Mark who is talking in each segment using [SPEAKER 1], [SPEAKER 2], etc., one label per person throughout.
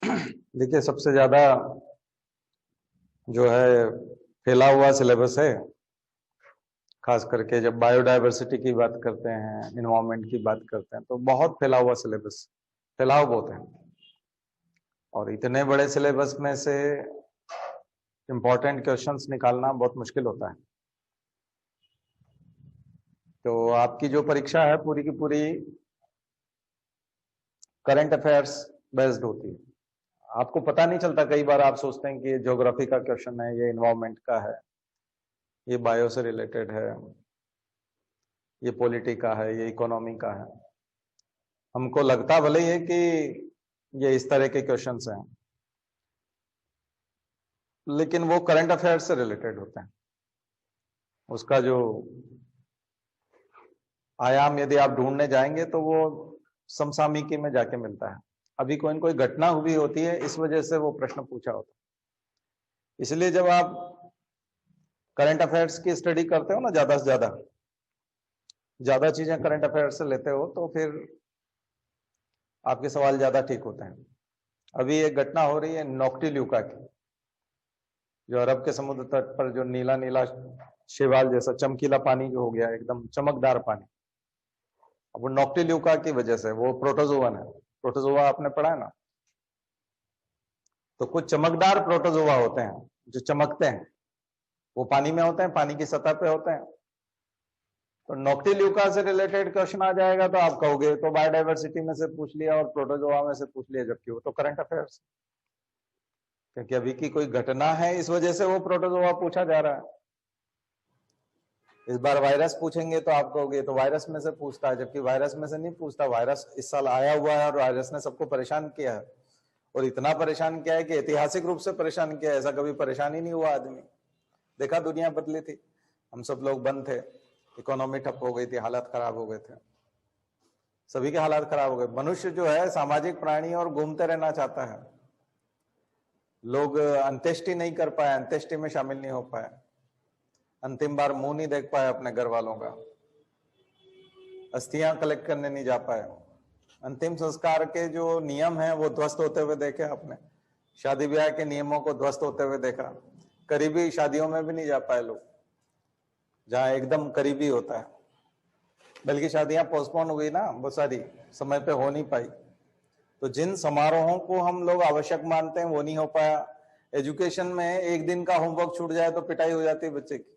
[SPEAKER 1] देखिए, सबसे ज्यादा जो है फैला हुआ सिलेबस है, खास करके जब बायोडायवर्सिटी की बात करते हैं, इन्वायरमेंट की बात करते हैं, तो बहुत फैला हुआ सिलेबस, फैलाव बहुत है। और इतने बड़े सिलेबस में से इंपॉर्टेंट क्वेश्चंस निकालना बहुत मुश्किल होता है। तो आपकी जो परीक्षा है पूरी की पूरी करंट अफेयर्स बेस्ड होती है। आपको पता नहीं चलता, कई बार आप सोचते हैं कि ये ज्योग्राफी का क्वेश्चन है, ये इन्वायरमेंट का है, ये बायो से रिलेटेड है, ये पॉलिटी का है, ये इकोनॉमी का है। हमको लगता भले ही है कि ये इस तरह के क्वेश्चंस हैं, लेकिन वो करंट अफेयर से रिलेटेड होते हैं। उसका जो आयाम यदि आप ढूंढने जाएंगे तो वो समसामयिकी में जाके मिलता है। अभी कोई न कोई घटना हुई होती है, इस वजह से वो प्रश्न पूछा होता है। इसलिए जब आप करंट अफेयर्स की स्टडी करते हो ना, ज्यादा से ज्यादा चीजें करंट अफेयर से लेते हो, तो फिर आपके सवाल ज्यादा ठीक होते हैं। अभी एक घटना हो रही है नोक्टिल्यूका की, जो अरब के समुद्र तट पर जो नीला नीला शैवाल जैसा चमकीला पानी जो हो गया, एकदम चमकदार पानी। अब वो नोक्टिल्यूका की वजह से, वो प्रोटोजोवन है। प्रोटोजोआ आपने पढ़ा है ना? तो कुछ चमकदार प्रोटोजोआ होते हैं जो चमकते हैं, वो पानी में होते हैं, पानी की सतह पे होते हैं। तो नोक्टिल्यूका से रिलेटेड क्वेश्चन आ जाएगा तो आप कहोगे तो बायोडायवर्सिटी में से पूछ लिया और प्रोटोजोआ में से पूछ लिया, जबकि वो तो करंट अफेयर्स, क्योंकि अभी की कोई घटना है इस वजह से वो प्रोटोजोआ पूछा जा रहा है। इस बार वायरस पूछेंगे तो आप कहोगे तो वायरस में से पूछता है, जबकि वायरस में से नहीं पूछता। वायरस इस साल आया हुआ है और वायरस ने सबको परेशान किया है, और इतना परेशान किया है कि ऐतिहासिक रूप से परेशान किया है। ऐसा कभी परेशान ही नहीं हुआ आदमी। देखा, दुनिया बदली थी, हम सब लोग बंद थे, इकोनॉमी ठप हो गई थी, हालात खराब हो गए थे, सभी के हालात खराब हो गए। मनुष्य जो है सामाजिक प्राणी और घूमते रहना चाहता है। लोग अंत्येष्टि नहीं कर पाए, अंत्येष्टि में शामिल नहीं हो पाए, अंतिम बार मुंह नहीं देख पाए अपने घर वालों का, अस्थियां कलेक्ट करने नहीं जा पाए, अंतिम संस्कार के जो नियम हैं वो ध्वस्त होते हुए देखे आपने, शादी ब्याह के नियमों को ध्वस्त होते हुए देखा। करीबी शादियों में भी नहीं जा पाए लोग, जहां एकदम करीबी होता है। बल्कि शादियां पोस्टपोन हुई ना, वो सारी समय पे हो नहीं पाई। तो जिन समारोहों को हम लोग आवश्यक मानते हैं वो नहीं हो पाया। एजुकेशन में एक दिन का होमवर्क छूट जाए तो पिटाई हो जाती है बच्चे की,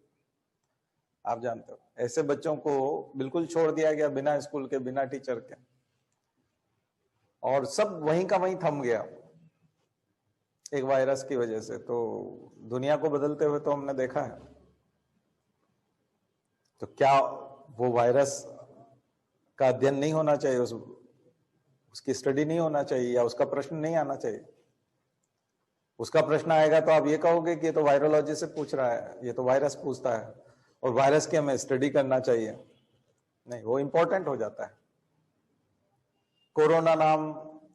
[SPEAKER 1] आप जानते हो। ऐसे बच्चों को बिल्कुल छोड़ दिया गया, बिना स्कूल के, बिना टीचर के, और सब वहीं का वहीं थम गया एक वायरस की वजह से। तो दुनिया को बदलते हुए तो हमने देखा है। तो क्या वो वायरस का अध्ययन नहीं होना चाहिए, उसकी स्टडी नहीं होना चाहिए, या उसका प्रश्न नहीं आना चाहिए? उसका प्रश्न आएगा तो आप ये कहोगे कि ये तो वायरोलॉजी से पूछ रहा है, ये तो वायरस पूछता है, और वायरस की हमें स्टडी करना चाहिए। नहीं, वो इंपॉर्टेंट हो जाता है। कोरोना नाम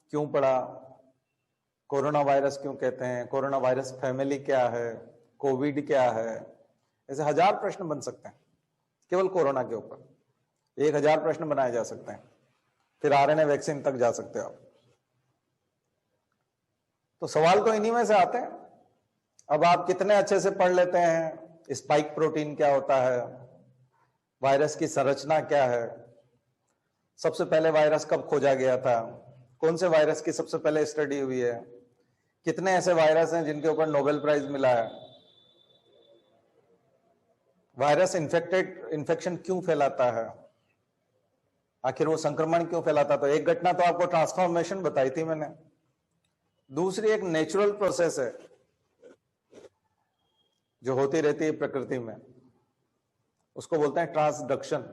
[SPEAKER 1] क्यों पड़ा, कोरोना वायरस क्यों कहते हैं, कोरोना वायरस फैमिली क्या है, कोविड क्या है, ऐसे 1000 प्रश्न बन सकते हैं केवल कोरोना के ऊपर। 1000 प्रश्न बनाए जा सकते हैं, फिर आरएनए वैक्सीन तक जा सकते हो आप। तो सवाल तो इन्हीं में से आते हैं। अब आप कितने अच्छे से पढ़ लेते हैं स्पाइक प्रोटीन क्या होता है, वायरस की संरचना क्या है, सबसे पहले वायरस कब खोजा गया था, कौन से वायरस की सबसे पहले स्टडी हुई है, कितने ऐसे वायरस हैं जिनके ऊपर नोबेल प्राइज मिला है, वायरस इन्फेक्शन क्यों फैलाता है, आखिर वो संक्रमण क्यों फैलाता। तो एक घटना तो आपको ट्रांसफॉर्मेशन बताई थी मैंने। दूसरी एक नेचुरल प्रोसेस है जो होती रहती है प्रकृति में, उसको बोलते हैं ट्रांसडक्शन।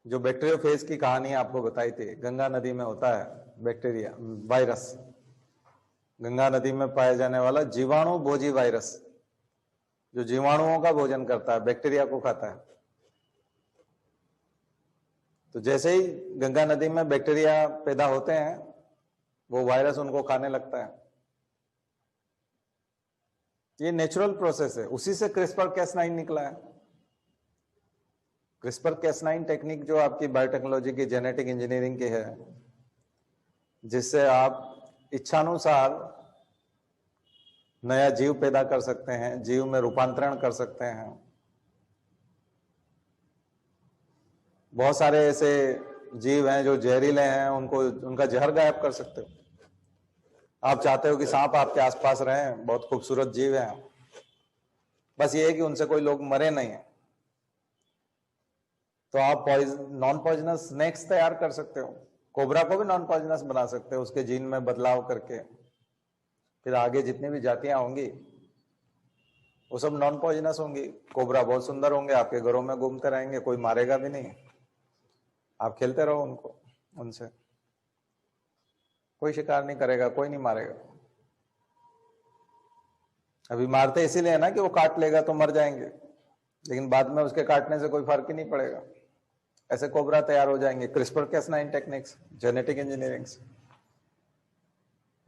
[SPEAKER 1] जो बैक्टीरियोफेज की कहानी आपको बताई थी, गंगा नदी में होता है बैक्टीरिया वायरस, गंगा नदी में पाए जाने वाला जीवाणु भोजी वायरस, जो जीवाणुओं का भोजन करता है, बैक्टीरिया को खाता है। तो जैसे ही गंगा नदी में बैक्टीरिया पैदा होते हैं, वो वायरस उनको खाने लगता है। ये नेचुरल प्रोसेस है। उसी से CRISPR-Cas9 निकला है। CRISPR-Cas9 टेक्निक जो आपकी बायोटेक्नोलॉजी की जेनेटिक इंजीनियरिंग की है, जिससे आप इच्छानुसार नया जीव पैदा कर सकते हैं, जीव में रूपांतरण कर सकते हैं। बहुत सारे ऐसे जीव हैं जो जहरीले हैं, उनको उनका जहर गायब कर सकते हो। आप चाहते हो कि सांप आपके आसपास रहें, बहुत खूबसूरत जीव हैं, बस ये है कि उनसे कोई लोग मरे नहीं है, तो आप नॉन पॉइजनस स्नेक्स तैयार कर सकते हो। कोबरा को भी नॉन पॉइजनस बना सकते हो उसके जीन में बदलाव करके। फिर आगे जितनी भी जातियां होंगी वो सब नॉन पॉइजनस होंगी। कोबरा बहुत सुंदर होंगे, आपके घरों में घूमते रहेंगे, कोई मारेगा भी नहीं, आप खेलते रहो उनको, उनसे कोई शिकार नहीं करेगा, कोई नहीं मारेगा। अभी मारते इसीलिए है ना कि वो काट लेगा तो मर जाएंगे, लेकिन बाद में उसके काटने से कोई फर्क ही नहीं पड़ेगा। ऐसे कोबरा तैयार हो जाएंगे। CRISPR-Cas9 techniques, genetic engineering,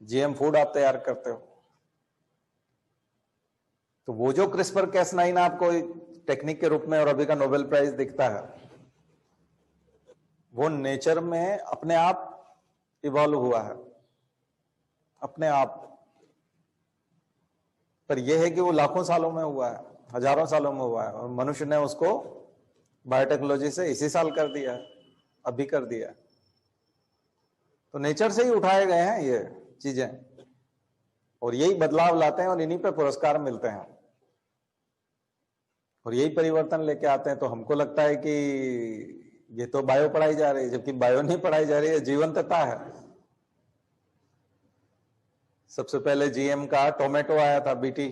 [SPEAKER 1] GM food आप तैयार करते हो। तो वो जो CRISPR-Cas9 आपको टेक्निक के रूप में और अभी का नोबेल प्राइज दिखता है, वो नेचर में अपने आप इवॉल्व हुआ है, अपने आप। पर यह है कि वो लाखों सालों में हुआ है, हजारों सालों में हुआ है, और मनुष्य ने उसको बायोटेक्नोलॉजी से इसी साल कर दिया है, अभी कर दिया है। तो नेचर से ही उठाए गए हैं ये चीजें, और यही बदलाव लाते हैं और इन्हीं पे पुरस्कार मिलते हैं, और यही परिवर्तन लेके आते हैं। तो हमको लगता है कि ये तो बायो पढ़ाई जा रही है, जबकि बायो नहीं पढ़ाई जा रही है, जीवंतता है। सबसे पहले GM का टोमेटो आया था, BT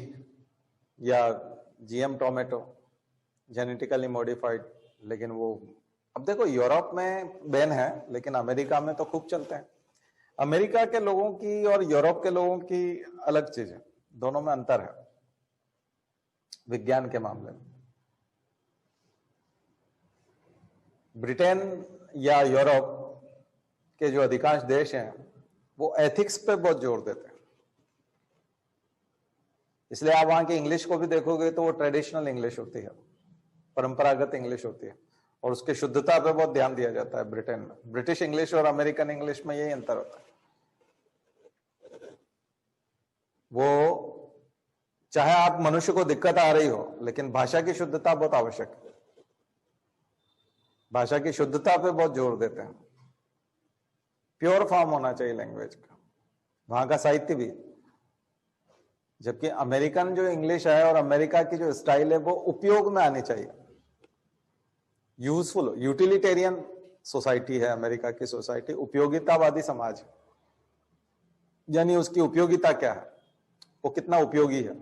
[SPEAKER 1] या GM टोमेटो, जेनेटिकली मॉडिफाइड। लेकिन वो अब देखो यूरोप में बैन है, लेकिन अमेरिका में तो खूब चलते हैं। अमेरिका के लोगों की और यूरोप के लोगों की अलग चीज है, दोनों में अंतर है विज्ञान के मामले में। ब्रिटेन या यूरोप के जो अधिकांश देश हैं वो एथिक्स पे बहुत जोर देते हैं, इसलिए आप वहां की इंग्लिश को भी देखोगे तो वो ट्रेडिशनल इंग्लिश होती है, परंपरागत इंग्लिश होती है, और उसकी शुद्धता पे बहुत ध्यान दिया जाता है ब्रिटेन में। ब्रिटिश इंग्लिश और अमेरिकन इंग्लिश में यही अंतर होता है। वो चाहे आप मनुष्य को दिक्कत आ रही हो, लेकिन भाषा की शुद्धता बहुत आवश्यक है, भाषा की शुद्धता पे बहुत जोर देते हैं। प्योर फॉर्म होना चाहिए लैंग्वेज का, वहां का साहित्य भी। जबकि अमेरिकन जो इंग्लिश है और अमेरिका की जो स्टाइल है वो उपयोग में आनी चाहिए, यूजफुल, यूटिलिटेरियन सोसाइटी है अमेरिका की सोसाइटी, उपयोगितावादी समाज। यानी उसकी उपयोगिता क्या है, वो कितना उपयोगी है,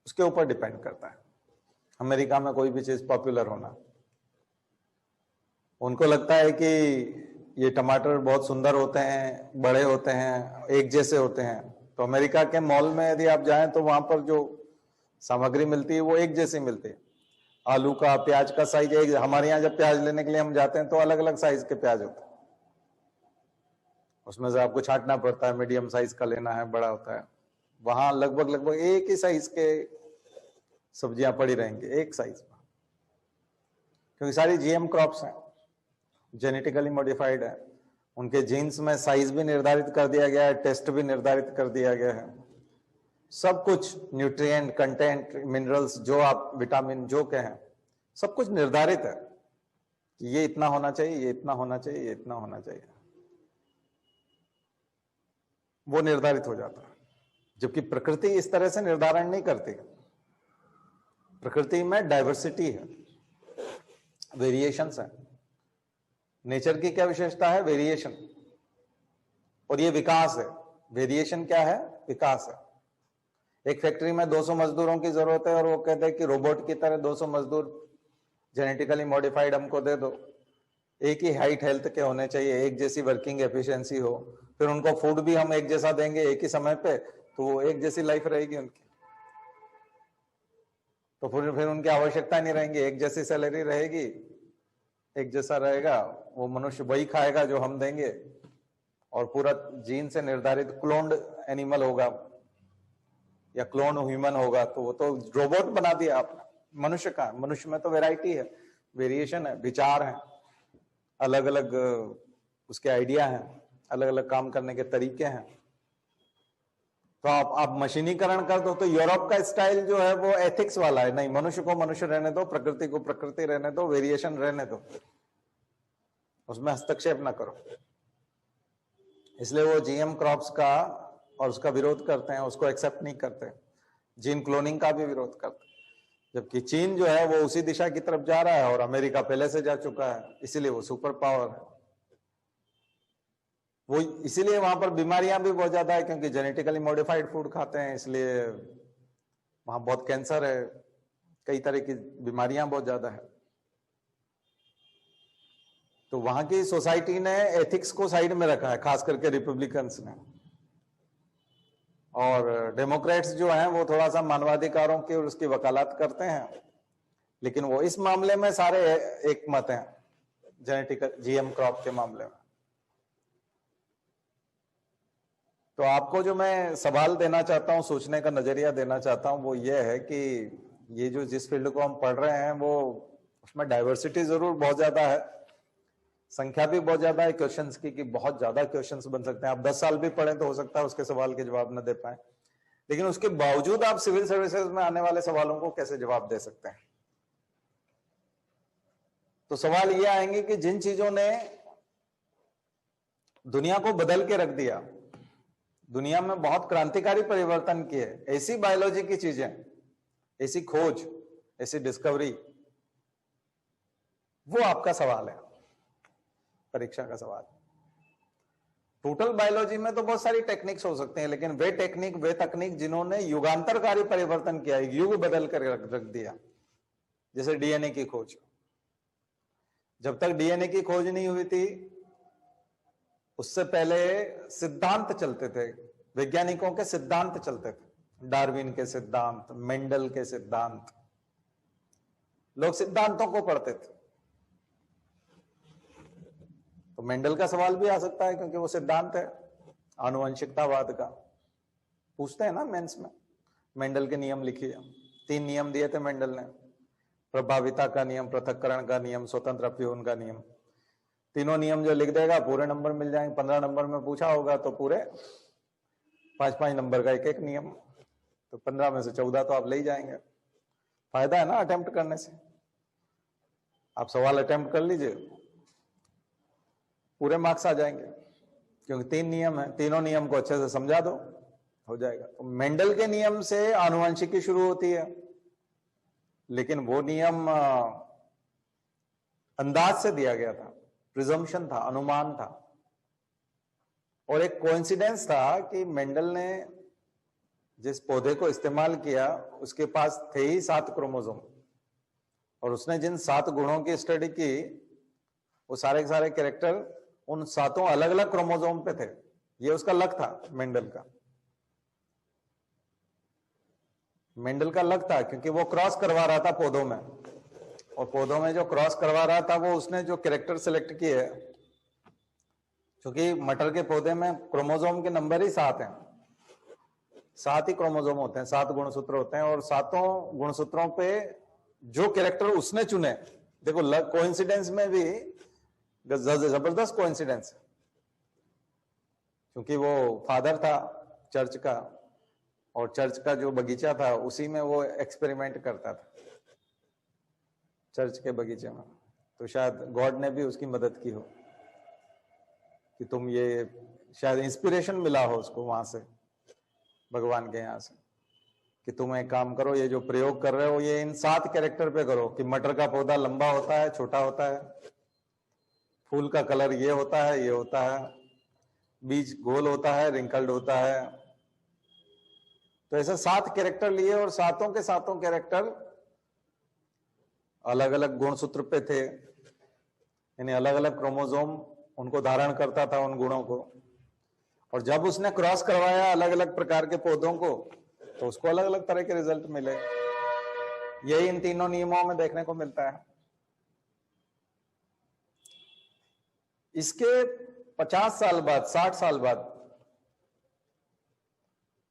[SPEAKER 1] उसके ऊपर डिपेंड करता है अमेरिका में कोई भी चीज पॉपुलर होना। उनको लगता है कि ये टमाटर बहुत सुंदर होते हैं, बड़े होते हैं, एक जैसे होते हैं, तो अमेरिका के मॉल में यदि आप जाएं तो वहां पर जो सामग्री मिलती है वो एक जैसी मिलती है। आलू का, प्याज का साइज एक। हमारे यहाँ जब प्याज लेने के लिए हम जाते हैं तो अलग अलग साइज के प्याज होते हैं, उसमें से आपको छांटना पड़ता है, मीडियम साइज का लेना है, बड़ा होता है। वहां लगभग एक ही साइज के सब्जियां पड़ी रहेंगी, एक साइज में, क्योंकि सारी GM क्रॉप्स हैं, जेनेटिकली मॉडिफाइड है। उनके जीन्स में साइज भी निर्धारित कर दिया गया है, टेस्ट भी निर्धारित कर दिया गया है, सब कुछ, न्यूट्रिएंट कंटेंट, मिनरल्स जो आप, विटामिन जो कहें, सब कुछ निर्धारित है कि ये इतना होना चाहिए, ये इतना होना चाहिए, ये इतना होना चाहिए, वो निर्धारित हो जाता है। जबकि प्रकृति इस तरह से निर्धारण नहीं करती। प्रकृति में डाइवर्सिटी है, वेरिएशंस है। नेचर की क्या विशेषता है? वेरिएशन, और ये विकास है। वेरिएशन क्या है? विकास है। एक फैक्ट्री में 200 मजदूरों की जरूरत है और वो कहते हैं कि रोबोट की तरह 200 मजदूर जेनेटिकली मॉडिफाइड हमको दे दो, एक ही हाइट हेल्थ के होने चाहिए, एक जैसी वर्किंग एफिशिएंसी हो, फिर उनको फूड भी हम एक जैसा देंगे एक ही समय पे, तो वो एक जैसी लाइफ रहेगी उनकी, तो फिर उनकी आवश्यकता नहीं रहेंगी, एक जैसी सैलरी रहेगी, एक जैसा रहेगा, वो मनुष्य वही खाएगा जो हम देंगे, और पूरा जीन से निर्धारित क्लोन्ड एनिमल होगा या क्लोन ह्यूमन होगा, तो वो तो रोबोट बना दिया आपने। मनुष्य का, मनुष्य में तो वैरायटी है, वेरिएशन है, विचार है, अलग अलग उसके आइडिया हैं, अलग अलग काम करने के तरीके हैं। तो आप मशीनीकरण कर दो तो यूरोप का स्टाइल जो है वो एथिक्स वाला है, नहीं मनुष्य को मनुष्य रहने दो, प्रकृति को प्रकृति रहने दो, वेरिएशन रहने दो, उसमें हस्तक्षेप ना करो। इसलिए वो जीएम क्रॉप्स का और उसका विरोध करते हैं, उसको एक्सेप्ट नहीं करते। जीन क्लोनिंग का भी विरोध करते हैं, जबकि चीन जो है वो उसी दिशा की तरफ जा रहा है और अमेरिका पहले से जा चुका है, इसीलिए वो सुपर पावर है। वो इसीलिए वहां पर बीमारियां भी बहुत ज्यादा है, क्योंकि जेनेटिकली मॉडिफाइड फूड खाते हैं, इसलिए वहां बहुत कैंसर है, कई तरह की बीमारियां बहुत ज्यादा है। तो वहां की सोसाइटी ने एथिक्स को साइड में रखा है, खास करके रिपब्लिकन्स ने। और डेमोक्रेट्स जो हैं वो थोड़ा सा मानवाधिकारों की और उसकी वकालत करते हैं, लेकिन वो इस मामले में सारे एक मत हैं, जेनेटिक जीएम क्रॉप के मामले में। तो आपको जो मैं सवाल देना चाहता हूं, सोचने का नजरिया देना चाहता हूं, वो ये है कि ये जो जिस फील्ड को हम पढ़ रहे हैं वो उसमें डाइवर्सिटी जरूर बहुत ज्यादा है, संख्या भी बहुत ज्यादा है क्वेश्चंस की, कि बहुत ज्यादा क्वेश्चंस बन सकते हैं। आप 10 साल भी पढ़ें तो हो सकता है उसके सवाल के जवाब न दे पाए, लेकिन उसके बावजूद आप सिविल सर्विसेज में आने वाले सवालों को कैसे जवाब दे सकते हैं। तो सवाल ये आएंगे कि जिन चीजों ने दुनिया को बदल के रख दिया, दुनिया में बहुत क्रांतिकारी परिवर्तन किए, ऐसी बायोलॉजी की चीजें, ऐसी खोज, ऐसी डिस्कवरी, वो आपका सवाल है, परीक्षा का सवाल। टोटल बायोलॉजी में तो बहुत सारी टेक्निक्स हो सकते हैं, लेकिन वे तकनीक जिन्होंने युगांतरकारी परिवर्तन किया, युग बदल कर रख दिया, जैसे डीएनए की खोज। जब तक डीएनए की खोज नहीं हुई थी, उससे पहले सिद्धांत चलते थे, वैज्ञानिकों के सिद्धांत चलते थे, डार्विन के सिद्धांत, मेंडल के सिद्धांत, लोग सिद्धांतों को पढ़ते थे। तो मेंडल का सवाल भी आ सकता है, क्योंकि वो सिद्धांत है आनुवंशिकतावाद का, पूछते हैं ना मेंस में। मेंडल के नियम लिखिए, 3 नियम दिए थे मेंडल ने, प्रभाविता का नियम, पृथक्करण का नियम, स्वतंत्र अप्यूहन का नियम। तीनों नियम जो लिख देगा पूरे नंबर मिल जाएंगे। 15 नंबर में पूछा होगा तो पूरे 5-5 नंबर का एक नियम, तो 15 में से 14 तो आप ले ही जाएंगे। फायदा है ना अटेम्प्ट करने से। आप सवाल अटेम्प्ट कर लीजिए, पूरे मार्क्स आ जाएंगे, क्योंकि 3 नियम है, तीनों नियम को अच्छे से समझा दो, हो जाएगा। तो मेंडल के नियम से आनुवंशिकी शुरू होती है, लेकिन वो नियम अंदाज से दिया गया था, प्रिजम्पशन था, अनुमान था, और एक कोइंसिडेंस था कि मेंडल ने जिस पौधे को इस्तेमाल किया उसके पास थे ही 7 क्रोमोसोम, और उसने जिन 7 गुणों की स्टडी की, वो सारे के सारे कैरेक्टर उन 7 अलग अलग क्रोमोसोम पे थे। ये उसका लक था मेंडल का। मेंडल का लक था, क्योंकि वो क्रॉस करवा रहा था पौधों में, और पौधों में जो क्रॉस करवा रहा था वो उसने जो कैरेक्टर सिलेक्ट किए, क्योंकि मटर के पौधे में क्रोमोसोम के नंबर ही 7 हैं, 7 ही क्रोमोसोम होते हैं, 7 गुणसूत्र होते हैं, और 7 गुणसूत्रों पे जो कैरेक्टर उसने चुने, देखो कोइंसिडेंस में भी जबरदस्त कोइंसिडेंस, क्योंकि वो फादर था चर्च का, और चर्च का जो बगीचा था उसी में वो एक्सपेरिमेंट करता था, चर्च के बगीचे में। तो शायद गॉड ने भी उसकी मदद की हो, कि तुम ये, शायद इंस्पिरेशन मिला हो उसको वहां से, भगवान के यहाँ से, कि तुम एक काम करो, ये जो प्रयोग कर रहे हो ये इन 7 कैरेक्टर पे करो, कि मटर का पौधा लंबा होता है, छोटा होता है, फूल का कलर ये होता है, ये होता है, बीज गोल होता है, रिंकल्ड होता है। तो ऐसे 7 कैरेक्टर लिए, और 7 के 7 कैरेक्टर अलग अलग गुणसूत्र पे थे, यानी अलग अलग क्रोमोसोम उनको धारण करता था, उन गुणों को। और जब उसने क्रॉस करवाया अलग अलग प्रकार के पौधों को, तो उसको अलग अलग तरह के रिजल्ट मिले। यही इन तीनों नियमों में देखने को मिलता है। इसके 50 साल बाद, 60 साल बाद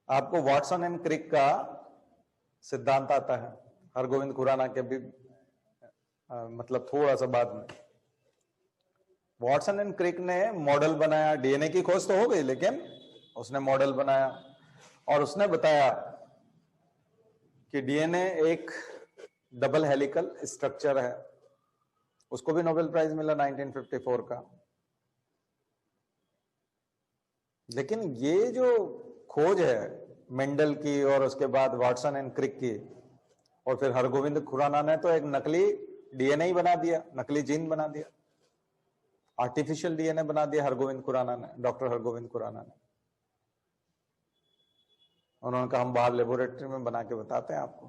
[SPEAKER 1] आपको वाटसन एंड क्रिक का सिद्धांत आता है, हरगोविंद खुराना के भी मतलब थोड़ा सा बाद में। वॉटसन एंड क्रिक ने मॉडल बनाया, डीएनए की खोज तो हो गई लेकिन उसने मॉडल बनाया और उसने बताया कि डीएनए एक डबल हेलिकल स्ट्रक्चर है। उसको भी नोबेल प्राइज मिला 1954 का। लेकिन ये जो खोज है मेंडल की और उसके बाद वॉटसन एंड क्रिक की, और फिर हरगोविंद खुराना ने तो एक नकली डीएनए ही बना दिया, नकली जीन बना दिया, आर्टिफिशियल डीएनए बना दिया हरगोविंद खुराना ने, डॉक्टर हरगोविंद खुराना ने। उन्होंने कहा हम बाहर लेबोरेटरी में बना के बताते हैं आपको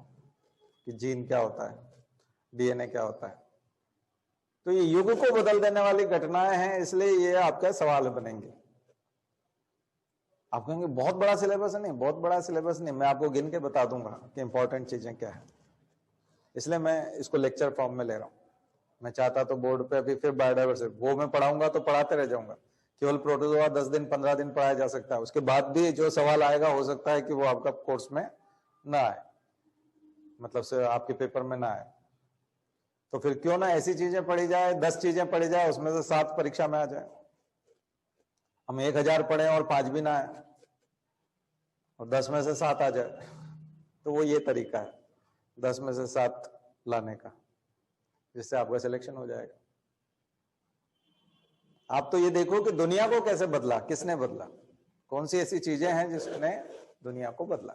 [SPEAKER 1] कि जीन क्या होता है, डीएनए क्या होता है। तो ये युग को बदल देने वाली घटनाएं हैं, इसलिए ये आपका सवाल बनेंगे। आप कहेंगे बहुत बड़ा सिलेबस नहीं, बहुत बड़ा सिलेबस नहीं, मैं आपको गिन के बता दूंगा कि इंपॉर्टेंट चीजें क्या है। इसलिए मैं इसको लेक्चर फॉर्म में ले रहा हूं। मैं चाहता तो बोर्ड पे अभी फिर बायोडाइवर्सिटी वो मैं पढ़ाऊंगा तो पढ़ाते रह जाऊंगा। केवल प्रोटोजोआ 10 दिन 15 दिन पढ़ाया जा सकता है, उसके बाद भी जो सवाल आएगा हो सकता है कि वो आपका कोर्स में ना आए, मतलब से आपके पेपर में ना आए। तो फिर क्यों ना ऐसी चीजें पढ़ी जाए, 10 चीजें पढ़ी जाए, उसमें से 7 परीक्षा में आ जाए। हम 1000 पढ़े और 5 भी ना आए और 10 में से 7 आ जाए, तो वो ये तरीका है 10 में से 7 लाने का, जिससे आपका सिलेक्शन हो जाएगा। आप तो ये देखो कि दुनिया को कैसे बदला, किसने बदला, कौन सी ऐसी चीजें हैं जिसने दुनिया को बदला।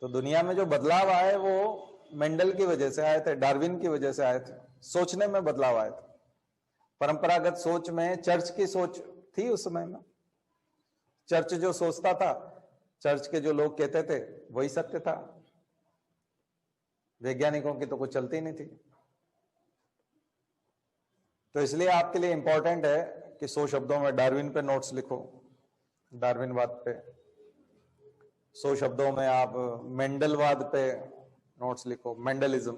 [SPEAKER 1] तो दुनिया में जो बदलाव आए वो मेंडल की वजह से आए थे, डार्विन की वजह से आए थे, सोचने में बदलाव आए थे। परंपरागत सोच में चर्च की सोच थी उस समय में, चर्च जो सोचता था, चर्च के जो लोग कहते थे वही सत्य था, वैज्ञानिकों की तो कुछ चलती नहीं थी। तो इसलिए आपके लिए इंपॉर्टेंट है कि 100 शब्दों में डार्विन पे नोट्स लिखो, डार्विनवाद पे। 100 शब्दों में आप मेंडलवाद पे नोट्स लिखो, मेंडलिज्म,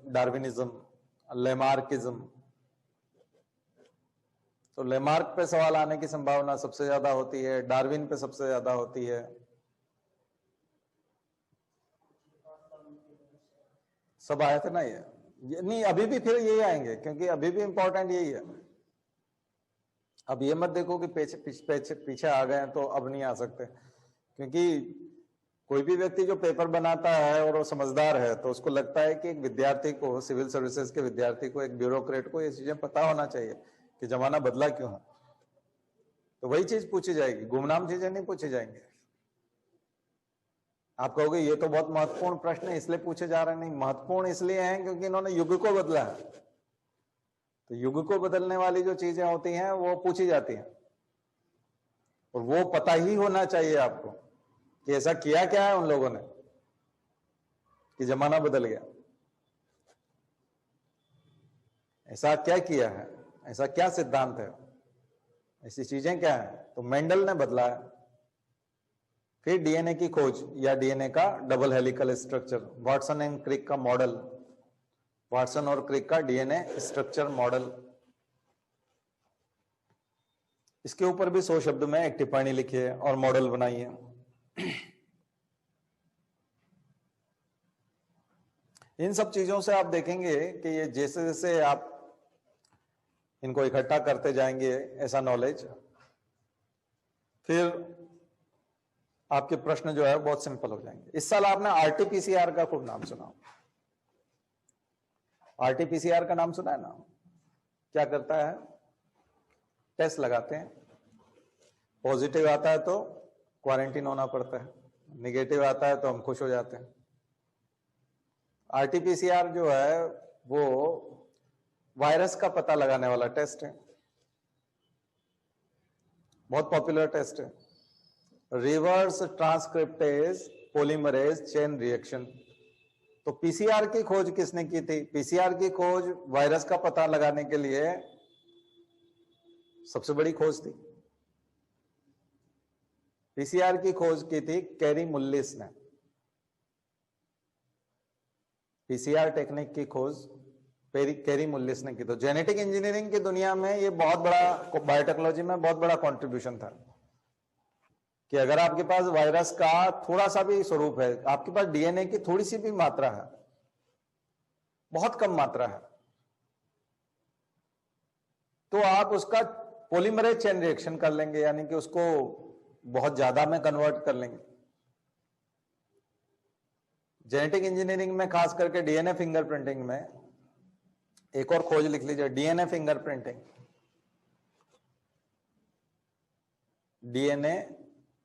[SPEAKER 1] डार्विनिज्म, लेमार्किज्म। तो लेमार्क पे सवाल आने की संभावना सबसे ज्यादा होती है, डार्विन पे सबसे ज्यादा होती है। सब आए थे ना ये नहीं, अभी भी फिर यही आएंगे, क्योंकि अभी भी इंपॉर्टेंट यही है। अब ये मत देखो कि पीछे आ गए तो अब नहीं आ सकते, क्योंकि कोई भी व्यक्ति जो पेपर बनाता है और वो समझदार है तो उसको लगता है कि एक विद्यार्थी को, सिविल सर्विसेज के विद्यार्थी को, एक ब्यूरोक्रेट को ये चीजें पता होना चाहिए कि जमाना बदला क्यों है। तो वही चीज पूछी जाएगी, गुमनाम चीजें नहीं पूछी जाएंगी। आप कहोगे ये तो बहुत महत्वपूर्ण प्रश्न है इसलिए पूछे जा रहे हैं। नहीं, महत्वपूर्ण इसलिए हैं क्योंकि इन्होंने युग को बदला है। तो युग को बदलने वाली जो चीजें होती हैं वो पूछी जाती हैं, और वो पता ही होना चाहिए आपको कि ऐसा किया क्या है उन लोगों ने कि जमाना बदल गया, ऐसा क्या किया है, ऐसा क्या सिद्धांत है, ऐसी चीजें क्या है। तो मेंडल ने बदला है। फिर डीएनए की खोज या डीएनए का double helical structure, Watson and Crick का मॉडल, वॉटसन और क्रिक का डीएनए स्ट्रक्चर मॉडल। इसके ऊपर भी 100 शब्द में एक टिप्पणी लिखी है और मॉडल बनाई है। इन सब चीजों से आप देखेंगे कि ये जैसे जैसे आप इनको इकट्ठा करते जाएंगे ऐसा नॉलेज, फिर आपके प्रश्न जो है बहुत सिंपल हो जाएंगे। इस साल आपने आरटीपीसीआर का खूब नाम सुना। आरटीपीसीआर का नाम सुना है ना? क्या करता है? टेस्ट लगाते हैं, पॉजिटिव आता है तो क्वारंटीन होना पड़ता है, निगेटिव आता है तो हम खुश हो जाते हैं। आरटीपीसीआर जो है वो वायरस का पता लगाने वाला टेस्ट है, बहुत पॉपुलर टेस्ट है। Reverse transcriptase polymerase chain reaction. तो पीसीआर की खोज किसने की थी? पीसीआर की खोज वायरस का पता लगाने के लिए सबसे बड़ी खोज थी। पीसीआर की खोज की थी कैरी मुल्लिस ने। पीसीआर टेक्निक की खोज कैरी मुल्लिस ने की। तो जेनेटिक इंजीनियरिंग की दुनिया में ये बहुत बड़ा, बायोटेक्नोलॉजी में बहुत बड़ा कंट्रीब्यूशन था कि अगर आपके पास वायरस का थोड़ा सा भी स्वरूप है, आपके पास डीएनए की थोड़ी सी भी मात्रा है, बहुत कम मात्रा है, तो आप उसका पॉलीमरेज चेन रिएक्शन कर लेंगे, यानी कि उसको बहुत ज्यादा में कन्वर्ट कर लेंगे। जेनेटिक इंजीनियरिंग में खास करके डीएनए फिंगरप्रिंटिंग में एक और खोज लिख लीजिए, डीएनए फिंगरप्रिंटिंग। डीएनए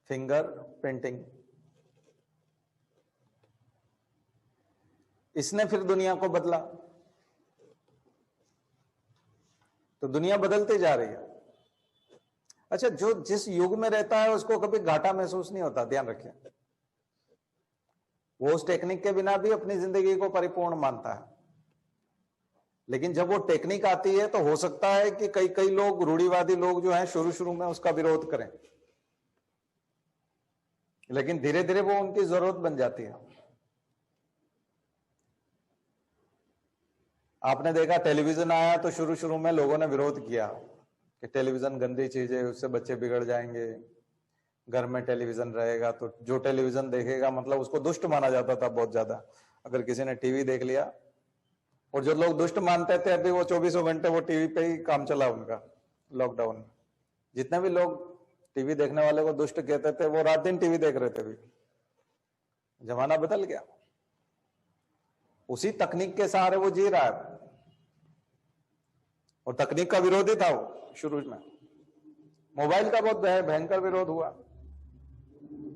[SPEAKER 1] फिंगरप्रिंटिंग, इसने फिर दुनिया को बदला। तो दुनिया बदलती जा रही है। अच्छा, जो जिस युग में रहता है उसको कभी घाटा महसूस नहीं होता, ध्यान रखिए। वो उस टेक्निक के बिना भी अपनी जिंदगी को परिपूर्ण मानता है। लेकिन जब वो टेक्निक आती है तो हो सकता है कि कई लोग, रूढ़िवादी लोग जो हैं, शुरू में उसका विरोध करें, लेकिन धीरे धीरे वो उनकी जरूरत बन जाती है। आपने देखा टेलीविजन आया तो शुरू में लोगों ने विरोध किया कि टेलीविजन गंदी चीज है, उससे बच्चे बिगड़ जाएंगे, घर में टेलीविजन रहेगा तो जो टेलीविजन देखेगा मतलब उसको दुष्ट माना जाता था बहुत ज्यादा। अगर किसी ने टीवी देख लिया, और जो लोग दुष्ट मानते थे अभी वो 24 घंटे वो टीवी पे ही काम चला उनका। लॉकडाउन में जितने भी लोग टीवी देखने वाले को दुष्ट कहते थे वो रात दिन टीवी देख रहे थे। भी जमाना बदल गया, उसी तकनीक के सहारे वो जी रहा है, और तकनीक का विरोधी था वो शुरू में। मोबाइल का बहुत भयंकर विरोध हुआ।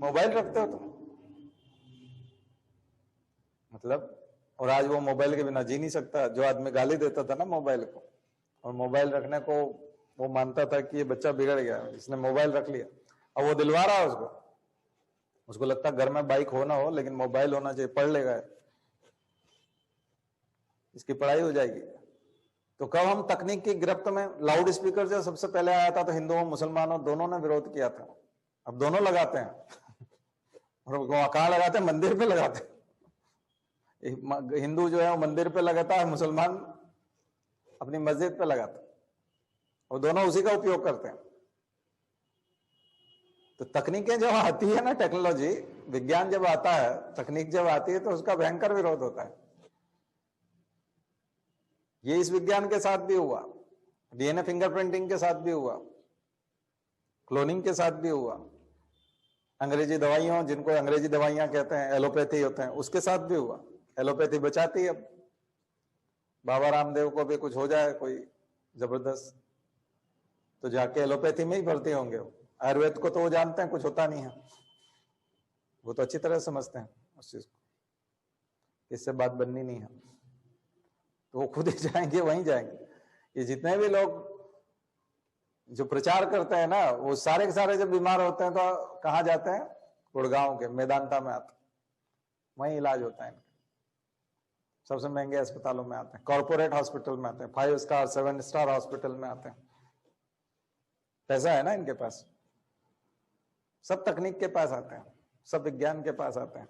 [SPEAKER 1] मोबाइल रखते हो तुम, मतलब, और आज वो मोबाइल के बिना जी नहीं सकता। जो आदमी गाली देता था ना मोबाइल को, और मोबाइल रखने को वो मानता था कि ये बच्चा बिगड़ गया, इसने मोबाइल रख लिया। अब वो दिलवा रहा है उसको लगता घर में बाइक हो ना हो लेकिन मोबाइल होना चाहिए, पढ़ लेगा, इसकी पढ़ाई हो जाएगी। तो कब हम तकनीक की गिरफ्त में, लाउड स्पीकर जो सबसे पहले आया था तो हिंदुओं मुसलमानों दोनों ने विरोध किया था। अब दोनों लगाते हैं और कहाँ लगाते हैं? मंदिर पे लगाते हैं। हिंदू जो है वो मंदिर पे लगाता है, मुसलमान अपनी मस्जिद पे लगाता है, और दोनों उसी का उपयोग करते हैं। तो तकनीकें जब आती है ना, टेक्नोलॉजी, विज्ञान जब आता है, तकनीक जब आती है तो उसका भयंकर विरोध होता है। ये इस विज्ञान के साथ भी हुआ, डीएनए फिंगरप्रिंटिंग के साथ भी हुआ, क्लोनिंग के साथ भी हुआ, अंग्रेजी दवाइयों, जिनको अंग्रेजी दवाइयां कहते हैं, एलोपैथी होते हैं, उसके साथ भी हुआ। एलोपैथी बचाती है। अब बाबा रामदेव को भी कुछ हो जाए कोई जबरदस्त तो जाके एलोपैथी में ही भर्ती होंगे। आयुर्वेद को तो वो जानते हैं कुछ होता नहीं है, वो तो अच्छी तरह समझते हैं उस चीज को, इससे बात बननी नहीं है, तो वो खुद ही जाएंगे, वहीं जाएंगे। ये जितने भी लोग जो प्रचार करते हैं ना, वो सारे के सारे जब बीमार होते हैं तो कहाँ जाते हैं? गुड़गांव के मेदांता में आते हैं, वहीं इलाज होता है। सबसे महंगे अस्पतालों में आते हैं, कॉर्पोरेट हॉस्पिटल में आते हैं, 5 स्टार 7 स्टार हॉस्पिटल में आते हैं। पैसा है ना इनके पास, सब तकनीक के पास आते हैं, सब विज्ञान के पास आते हैं।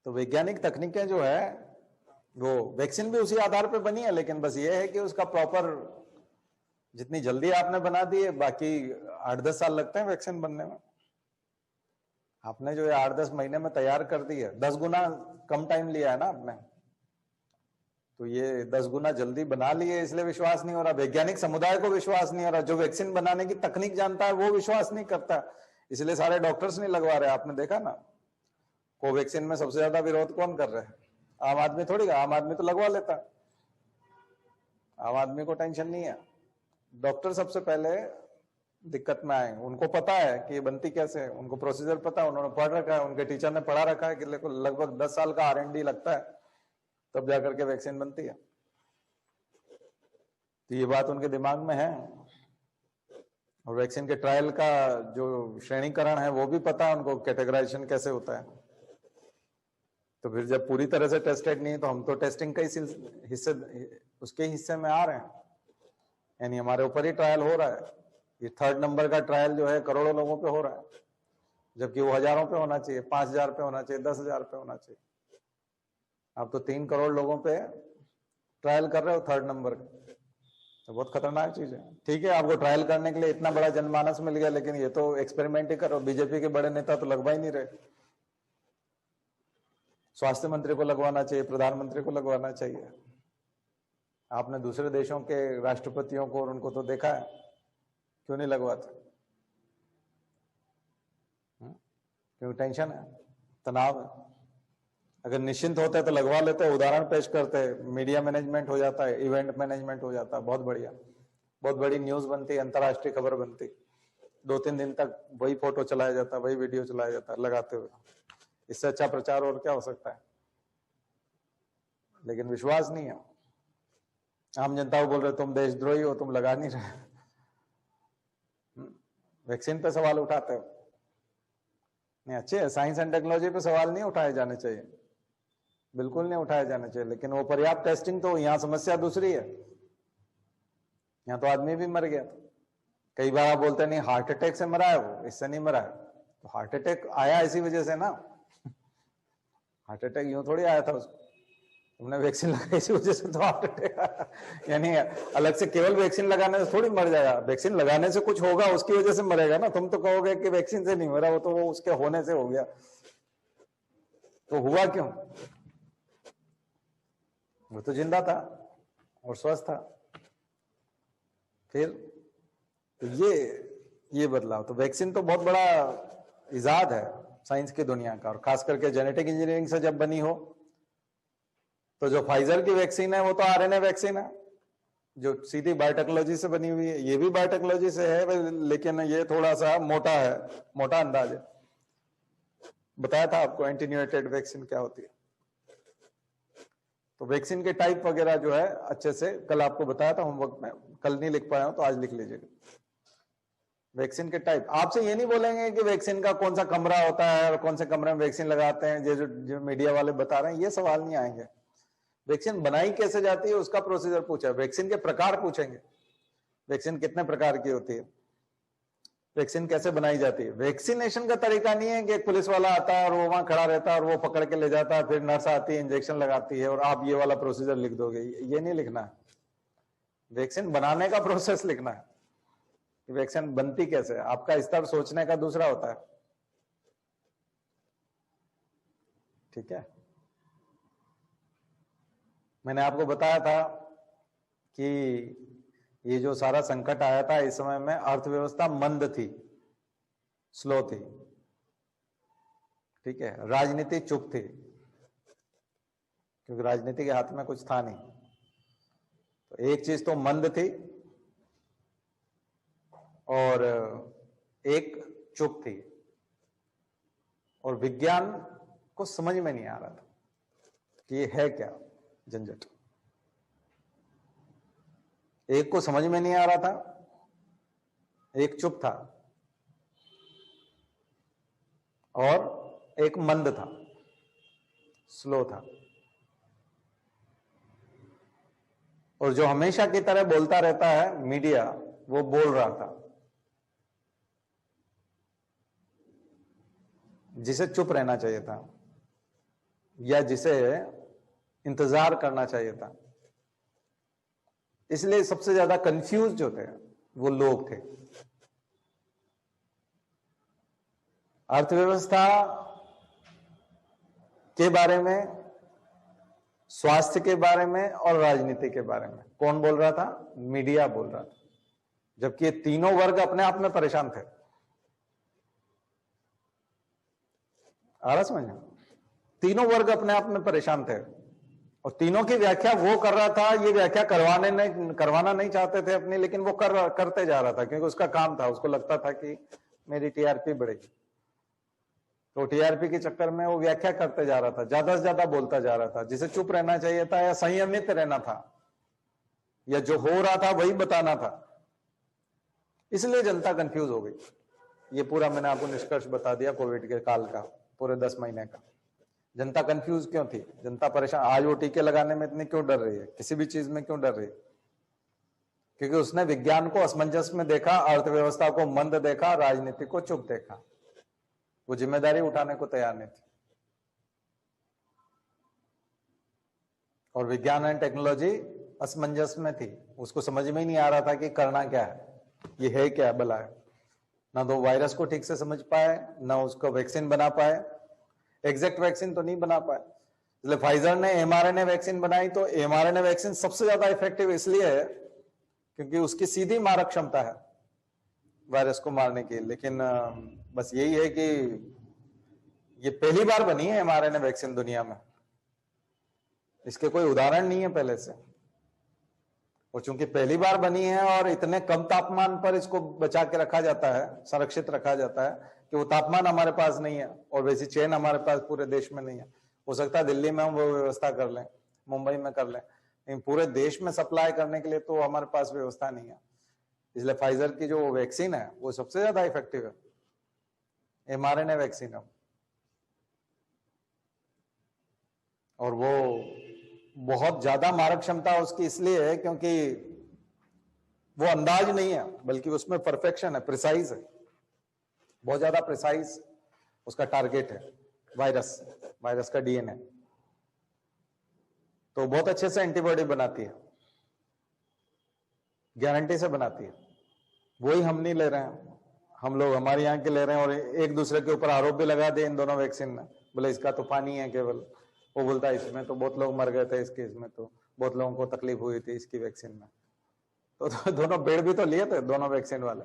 [SPEAKER 1] तो वैज्ञानिक तकनीकें जो है वो, वैक्सीन भी उसी आधार पे बनी है, लेकिन बस ये है कि उसका प्रॉपर, जितनी जल्दी आपने बना दी है, बाकी 8-10 साल लगते हैं वैक्सीन बनने में। आपने जो है 8-10 महीने में तैयार कर दी है, 10 गुना कम टाइम लिया है ना आपने, तो ये 10 गुना जल्दी बना लिए, इसलिए विश्वास नहीं हो रहा। वैज्ञानिक समुदाय को विश्वास नहीं हो रहा, जो वैक्सीन बनाने की तकनीक जानता है वो विश्वास नहीं करता, इसलिए सारे डॉक्टर्स नहीं लगवा रहे। आपने देखा ना, कोवैक्सीन में सबसे ज्यादा विरोध कौन कर रहे हैं? आम आदमी थोड़ी, आम आदमी तो लगवा लेता, आम आदमी को टेंशन नहीं है। डॉक्टर सबसे पहले दिक्कत में आए, उनको पता है कि ये बनती कैसे है, उनको प्रोसीजर पता है, उन्होंने पढ़ रखा है, उनके टीचर ने पढ़ा रखा है कि लगभग 10 साल का R&D लगता है तब जाकर के वैक्सीन बनती है। तो ये बात उनके दिमाग में है, और वैक्सीन के ट्रायल का जो श्रेणीकरण है वो भी पता है उनको, कैटेगराइजेशन कैसे होता है। तो फिर जब पूरी तरह से टेस्टेड नहीं है तो हम तो टेस्टिंग का हिस्से, उसके हिस्से में आ रहे हैं, यानी हमारे ऊपर ही ट्रायल हो रहा है। ये 3rd नंबर का ट्रायल जो है करोड़ों लोगों पे हो रहा है, जबकि वो हजारों पे होना चाहिए, 5000 पे होना चाहिए, 10,000 पे होना चाहिए। आप तो 3 करोड़ लोगों पे ट्रायल कर रहे हो 3rd नंबर का, तो बहुत खतरनाक चीज है। ठीक है, आपको ट्रायल करने के लिए इतना बड़ा जनमानस मिल गया, लेकिन ये तो एक्सपेरिमेंट ही करो। बीजेपी के बड़े नेता तो लगवा ही नहीं रहे। स्वास्थ्य मंत्री को लगवाना चाहिए, प्रधानमंत्री को लगवाना चाहिए, आपने दूसरे देशों के राष्ट्रपतियों को और उनको तो देखा है, क्यों नहीं लगवाते? क्यों? टेंशन है, तनाव है। अगर निश्चिंत होते तो लगवा लेते, उदाहरण पेश करते, मीडिया मैनेजमेंट हो जाता है, इवेंट मैनेजमेंट हो जाता है, बहुत बढ़िया, बहुत बड़ी न्यूज बनती, अंतरराष्ट्रीय खबर बनती। 2-3 दिन तक वही फोटो चलाया जाता, वही वीडियो चलाया जाता लगाते हुए। इससे अच्छा प्रचार और क्या हो सकता है? लेकिन विश्वास नहीं है। आम जनता को बोल रहे तुम देशद्रोही हो, तुम लगा नहीं रहे। वैक्सीन पे सवाल उठाते हो, नहीं अच्छे है। साइंस एंड टेक्नोलॉजी पे सवाल नहीं उठाए जाने चाहिए, बिल्कुल नहीं उठाए जाने चाहिए, लेकिन वो पर्याप्त टेस्टिंग तो, यहाँ समस्या दूसरी है। यहाँ तो आदमी भी मर गया। कई बार आप बोलते नहीं हार्ट अटैक से मरा है, वो इससे नहीं मरा है। तो हार्ट अटैक आया इसी वजह से ना, हार्ट अटैक यूं थोड़ी आया था उसको, तुमने वैक्सीन लगाई इसी वजह से तो हार्ट अटैक आया। यानी अलग से केवल वैक्सीन लगाने से थोड़ी मर जाएगा, वैक्सीन लगाने से कुछ होगा उसकी वजह से मरेगा ना। तुम तो कहोगे कि वैक्सीन से नहीं मरा, वो तो वो उसके होने से हो गया। तो हुआ क्यों? वो तो जिंदा था और स्वस्थ था। फिर तो ये बदलाव, तो वैक्सीन तो बहुत बड़ा इजाद है साइंस की दुनिया का, और खास करके जेनेटिक इंजीनियरिंग से जब बनी हो। तो जो फाइजर की वैक्सीन है वो तो आरएनए वैक्सीन है, जो सीधी बायोटेक्नोलॉजी से बनी हुई है। ये भी बायोटेक्नोलॉजी से है, लेकिन ये थोड़ा सा मोटा है, मोटा अंदाज है। बताया था आपको एंटीन्यूएटेड वैक्सीन क्या होती है। तो वैक्सीन के टाइप वगैरह जो है अच्छे से कल आपको बताया था होमवर्क में, कल नहीं लिख पाया हूं तो आज लिख लीजिएगा। वैक्सीन के टाइप आपसे ये नहीं बोलेंगे कि वैक्सीन का कौन सा कमरा होता है और कौन से कमरे में वैक्सीन लगाते हैं, जो मीडिया वाले बता रहे हैं, ये सवाल नहीं आएंगे। वैक्सीन बनाई कैसे जाती है उसका प्रोसीजर पूछा, वैक्सीन के प्रकार पूछेंगे, वैक्सीन कितने प्रकार की होती है, वैक्सीन कैसे बनाई जाती है। वैक्सीनेशन का तरीका नहीं है कि एक पुलिस वाला आता है और वो वहां खड़ा रहता है और वो पकड़ के ले जाता है, फिर नर्स आती है, इंजेक्शन लगाती है और आप ये वाला प्रोसीजर लिख दोगे। ये नहीं लिखना है, वैक्सीन बनाने का प्रोसेस लिखना है, वैक्सीन बनती कैसे है। आपका स्तर सोचने का दूसरा होता है, ठीक है। मैंने आपको बताया था कि ये जो सारा संकट आया था, इस समय में अर्थव्यवस्था मंद थी, स्लो थी, ठीक है। राजनीति चुप थी, क्योंकि राजनीति के हाथ में कुछ था नहीं। तो एक चीज तो मंद थी और एक चुप थी, और विज्ञान को समझ में नहीं आ रहा था कि ये है क्या झंझट। एक को समझ में नहीं आ रहा था, एक चुप था और एक मंद था, स्लो था। और जो हमेशा की तरह बोलता रहता है मीडिया, वो बोल रहा था, जिसे चुप रहना चाहिए था या जिसे इंतजार करना चाहिए था। इसलिए सबसे ज्यादा कंफ्यूज जो थे वो लोग थे। अर्थव्यवस्था के बारे में, स्वास्थ्य के बारे में और राजनीति के बारे में कौन बोल रहा था? मीडिया बोल रहा था। जबकि ये तीनों वर्ग अपने आप में परेशान थे। आ रहा समझ? तीनों वर्ग अपने आप में परेशान थे और तीनों की व्याख्या वो कर रहा था। ये व्याख्या करवाना नहीं चाहते थे अपनी, लेकिन वो करते जा रहा था क्योंकि उसका काम था। उसको लगता था कि मेरी टीआरपी बढ़ेगी, तो टीआरपी के चक्कर में वो व्याख्या करते जा रहा था, ज्यादा से ज्यादा बोलता जा रहा था। जिसे चुप रहना चाहिए था या संयमित रहना था या जो हो रहा था वही बताना था। इसलिए जनता कंफ्यूज हो गई। ये पूरा मैंने आपको निष्कर्ष बता दिया कोविड के काल का, पूरे 10 महीने का। जनता कंफ्यूज क्यों थी? जनता परेशान। आज वो टीके लगाने में इतनी क्यों डर रही है? किसी भी चीज में क्यों डर रही है? क्योंकि उसने विज्ञान को असमंजस में देखा, अर्थव्यवस्था को मंद देखा, राजनीति को चुप देखा। वो जिम्मेदारी उठाने को तैयार नहीं थी। और विज्ञान एंड टेक्नोलॉजी असमंजस में थी। उसको समझ में ही नहीं आ रहा था कि करना क्या है, ये है क्या भला है। ना तो वायरस को ठीक से समझ पाए, ना उसको वैक्सीन बना पाए। एग्जैक्ट वैक्सीन तो नहीं बना पाए, इसलिए फाइजर ने mRNA वैक्सीन बनाई, तो mRNA वैक्सीन सबसे ज्यादा इफेक्टिव इसलिए है क्योंकि उसकी सीधी मारक क्षमता है वायरस को मारने की। लेकिन बस यही है कि ये पहली बार बनी है mRNA वैक्सीन दुनिया में, इसके कोई उदाहरण नहीं है पहले से। और चूंकि पहली बार बनी है और इतने कम तापमान पर इसको बचा के रखा जाता है, संरक्षित रखा जाता है कि वो तापमान हमारे पास नहीं है और वैसी चेन हमारे पास पूरे देश में नहीं है। हो सकता है दिल्ली में हम वो व्यवस्था कर लें, मुंबई में कर लें, लेकिन पूरे देश में सप्लाई करने के लिए तो हमारे पास व्यवस्था नहीं है। इसलिए फाइजर की जो वैक्सीन है वो सबसे ज्यादा इफेक्टिव है, mRNA वैक्सीन है। और वो बहुत ज्यादा मारक क्षमता उसकी इसलिए है क्योंकि वो अंदाज नहीं है, बल्कि उसमें परफेक्शन है, प्रिसाइज है, बहुत ज्यादा प्रिसाइज उसका टारगेट है, वायरस का डीएनए। तो बहुत अच्छे से एंटीबॉडी बनाती है, गारंटी से बनाती है। वही हम नहीं ले रहे हैं, हम लोग हमारे यहाँ के ले रहे हैं और एक दूसरे के ऊपर आरोप भी लगा दिए इन दोनों वैक्सीन में, बोले इसका तो पानी है केवल, वो बोलता है इसमें तो बहुत लोग मर गए थे, इसके इसमें तो बहुत लोगों को तकलीफ हुई थी इसकी वैक्सीन में। तो दोनों बेड भी तो लिए थे दोनों वैक्सीन वाले।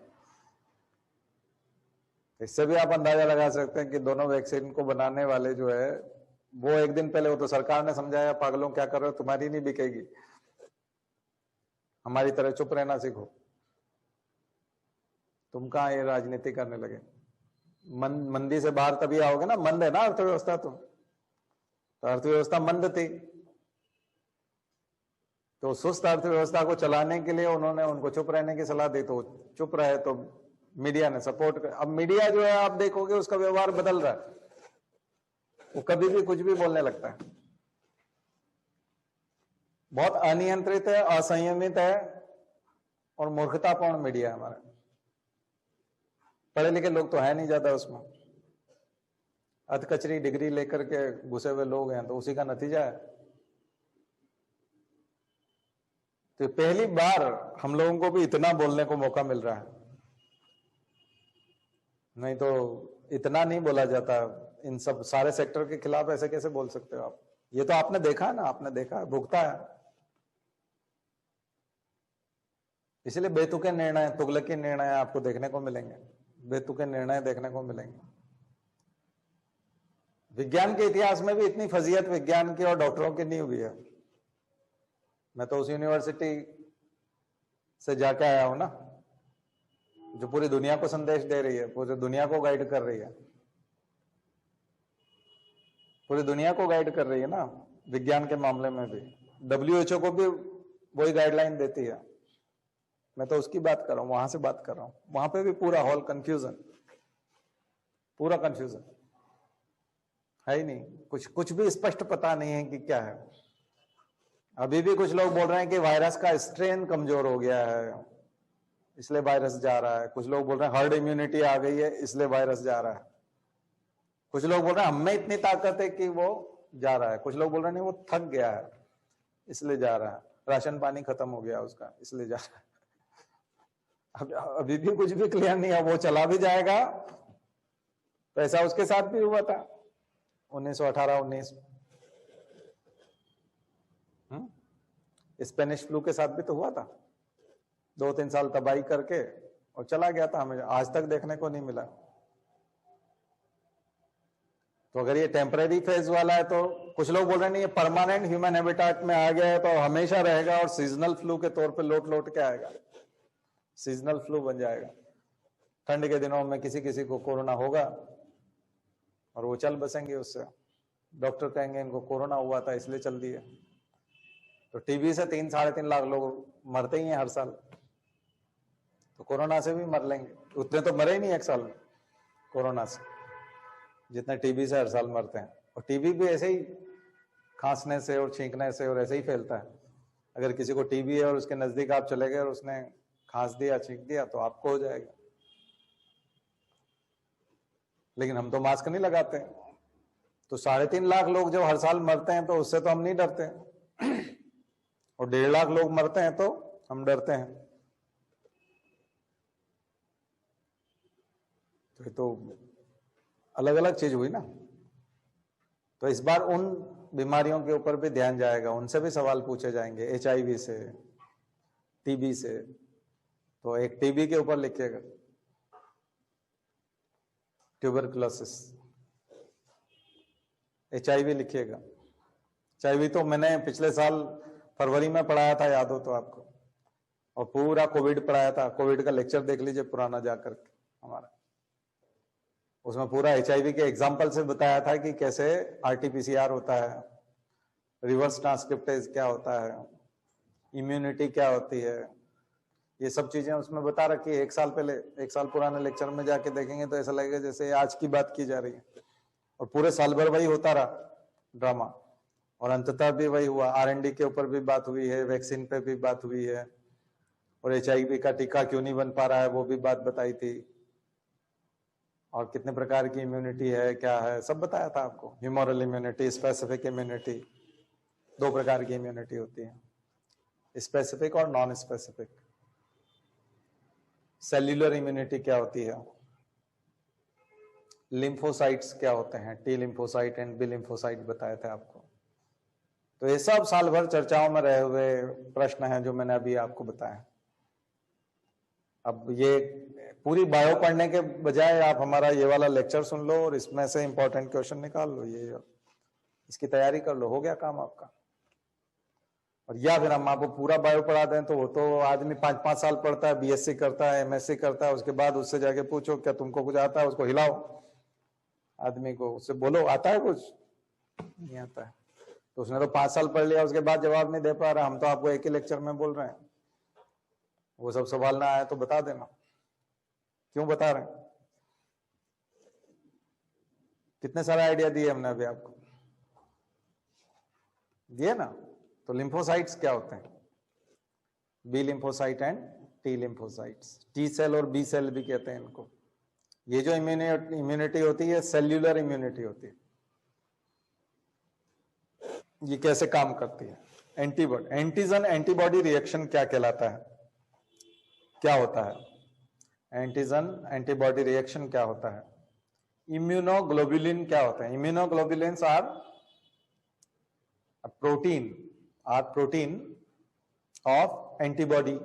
[SPEAKER 1] इससे भी आप अंदाजा लगा सकते हैं कि दोनों वैक्सीन को बनाने वाले जो है वो एक दिन पहले, वो तो सरकार ने समझाया पागलों क्या कर रहे हो, तुम्हारी नहीं बिकेगी, हमारी तरह चुप रहना सीखो। तुम कहाँ ये राजनीति करने लगे, मंदी से बाहर तभी आओगे ना, मंद है ना अर्थव्यवस्था, तो अर्थव्यवस्था मंद थी, तो सुस्त अर्थव्यवस्था को चलाने के लिए उन्होंने उनको चुप रहने की सलाह दी, तो चुप रहे, तो मीडिया ने सपोर्ट कर। अब मीडिया जो है आप देखोगे उसका व्यवहार बदल रहा है, वो कभी भी कुछ भी बोलने लगता है, बहुत अनियंत्रित है, असंयमित है और मूर्खतापूर्ण मीडिया है हमारा। पढ़े लिखे लोग तो है नहीं ज्यादा उसमें, अधकचरी डिग्री लेकर के घुसे हुए लोग हैं, तो उसी का नतीजा है। तो पहली बार हम लोगों को भी इतना बोलने को मौका मिल रहा है, नहीं तो इतना नहीं बोला जाता। इन सब सारे सेक्टर के खिलाफ ऐसे कैसे बोल सकते हो आप? ये तो आपने देखा है ना, आपने देखा है, भुगता है। इसलिए बेतुके निर्णय, तुगलकी निर्णय आपको देखने को मिलेंगे, बेतुके निर्णय देखने को मिलेंगे। विज्ञान के इतिहास में भी इतनी फजीयत विज्ञान की और डॉक्टरों की नहीं हुई है। मैं तो उस यूनिवर्सिटी से जाके आया हूं ना, जो पूरी दुनिया को संदेश दे रही है, पूरी दुनिया को गाइड कर रही है, पूरी दुनिया को गाइड कर रही है ना विज्ञान के मामले में भी। WHO को भी वही गाइडलाइन देती है। मैं तो उसकी बात कर रहा हूं, वहां से बात कर रहा हूं। वहां पे भी पूरा हॉल कंफ्यूजन, पूरा कंफ्यूजन है ही नहीं, कुछ भी स्पष्ट पता नहीं है कि क्या है। अभी भी कुछ लोग बोल रहे हैं कि वायरस का स्ट्रेन कमजोर हो गया है इसलिए वायरस जा रहा है। कुछ लोग बोल रहे हैं हर्ड इम्यूनिटी आ गई है इसलिए वायरस जा रहा है। कुछ लोग बोल रहे हैं हमें इतनी ताकत है कि वो जा रहा है। कुछ लोग बोल रहे हैं नहीं वो थक गया है इसलिए जा रहा है, राशन पानी खत्म हो गया उसका इसलिए जा रहा है। अभी भी कुछ भी क्लियर नहीं है। वो चला भी जाएगा तो ऐसा उसके साथ भी हुआ था 1918-19 स्पेनिश फ्लू के साथ भी तो हुआ था। 2-3 साल तबाही करके और चला गया था, हमें आज तक देखने को नहीं मिला। तो अगर ये टेम्परेरी फेज वाला है तो कुछ लोग बोल रहे नहीं ये परमानेंट ह्यूमन हैबिटेट में आ गया है तो हमेशा रहेगा और सीजनल फ्लू के तौर पे लौट के आएगा, सीजनल फ्लू बन जाएगा। ठंड के दिनों में किसी किसी को कोरोना होगा और वो चल बसेंगे उससे। डॉक्टर कहेंगे इनको कोरोना हुआ था इसलिए चल दिए। तो टीबी से 3-3.5 लाख लोग मरते ही हैं हर साल, तो कोरोना से भी मर लेंगे। उतने तो मरे ही नहीं एक साल में कोरोना से जितने टीबी से हर साल मरते हैं। और टीबी भी ऐसे ही खांसने से और छींकने से और ऐसे ही फैलता है। अगर किसी को टीबी है और उसके नजदीक आप चले गए और उसने खांस दिया छींक दिया तो आपको हो जाएगा। लेकिन हम तो मास्क नहीं लगाते, तो 3.5 लाख लोग जब हर साल मरते हैं तो उससे तो हम नहीं डरते, और 1.5 लाख लोग मरते हैं तो हम डरते हैं। तो ये तो अलग अलग चीज हुई ना। तो इस बार उन बीमारियों के ऊपर भी ध्यान जाएगा, उनसे भी सवाल पूछे जाएंगे, HIV से, TB से। तो एक TB के ऊपर लिखिएगा, ट्यूबरकुलोसिस। HIV लिखिएगा। HIV तो मैंने पिछले साल फरवरी में पढ़ाया था, याद हो तो आपको, और पूरा कोविड पढ़ाया था। कोविड का लेक्चर देख लीजिए पुराना जाकर के हमारा, उसमें पूरा HIV के एग्जाम्पल से बताया था कि कैसे RT-PCR होता है, रिवर्स ट्रांसक्रिप्टेज क्या होता है, इम्यूनिटी क्या होती है, ये सब चीजें उसमें बता रखी है। 1 साल पहले, 1 साल पुराने लेक्चर में जाके देखेंगे तो ऐसा लगेगा जैसे आज की बात की जा रही है। और पूरे साल भर वही होता रहा ड्रामा, और अंततः भी वही हुआ। R&D के ऊपर भी बात हुई है, वैक्सीन पे भी बात हुई है, और HIV का टीका क्यों नहीं बन पा रहा है वो भी बात बताई थी, और कितने प्रकार की इम्यूनिटी है, क्या है, सब बताया था आपको। ह्यूमरल इम्यूनिटी, स्पेसिफिक इम्यूनिटी, 2 प्रकार की इम्यूनिटी होती है, स्पेसिफिक और नॉन स्पेसिफिक। सेल्यूलर इम्यूनिटी क्या होती है, लिम्फोसाइट्स क्या होते हैं, T lymphocyte and B lymphocyte बताए थे आपको। तो ये सब साल भर चर्चाओं में रहे हुए प्रश्न हैं जो मैंने अभी आपको बताया। अब ये पूरी बायो पढ़ने के बजाय आप हमारा ये वाला लेक्चर सुन लो और इसमें से इंपॉर्टेंट क्वेश्चन निकाल लो, ये इसकी तैयारी कर लो, हो गया काम आपका। और या फिर हम आपको पूरा बायो पढ़ा दें तो वो तो आदमी 5-5 साल पढ़ता है, BSc करता है, MSc करता है, उसके बाद उससे जाके पूछो क्या तुमको कुछ आता है, उसको हिलाओ, आदमी को उससे बोलो आता है कुछ, नहीं आता है। तो उसने तो 5 साल पढ़ लिया, उसके बाद जवाब नहीं दे पा रहा। हम तो आपको एक ही लेक्चर में बोल रहे हैं, वो सब सवाल ना आए तो बता देना क्यों बता रहे हैं। कितने सारे आइडिया दिए हमने अभी आपको, दिए ना। तो लिम्फोसाइट्स क्या होते हैं, B lymphocyte and T lymphocytes. T cell और B सेल भी कहते हैं इनको। ये जो इम्यूनिटी होती है सेल्यूलर इम्यूनिटी होती है। ये कैसे काम करती है, एंटीबॉडी, एंटीजन एंटीबॉडी रिएक्शन क्या कहलाता है, क्या होता है एंटीजन एंटीबॉडी रिएक्शन क्या होता है, इम्यूनोग्लोबुलिन क्या होता है। Immunoglobulins are protein of antibody.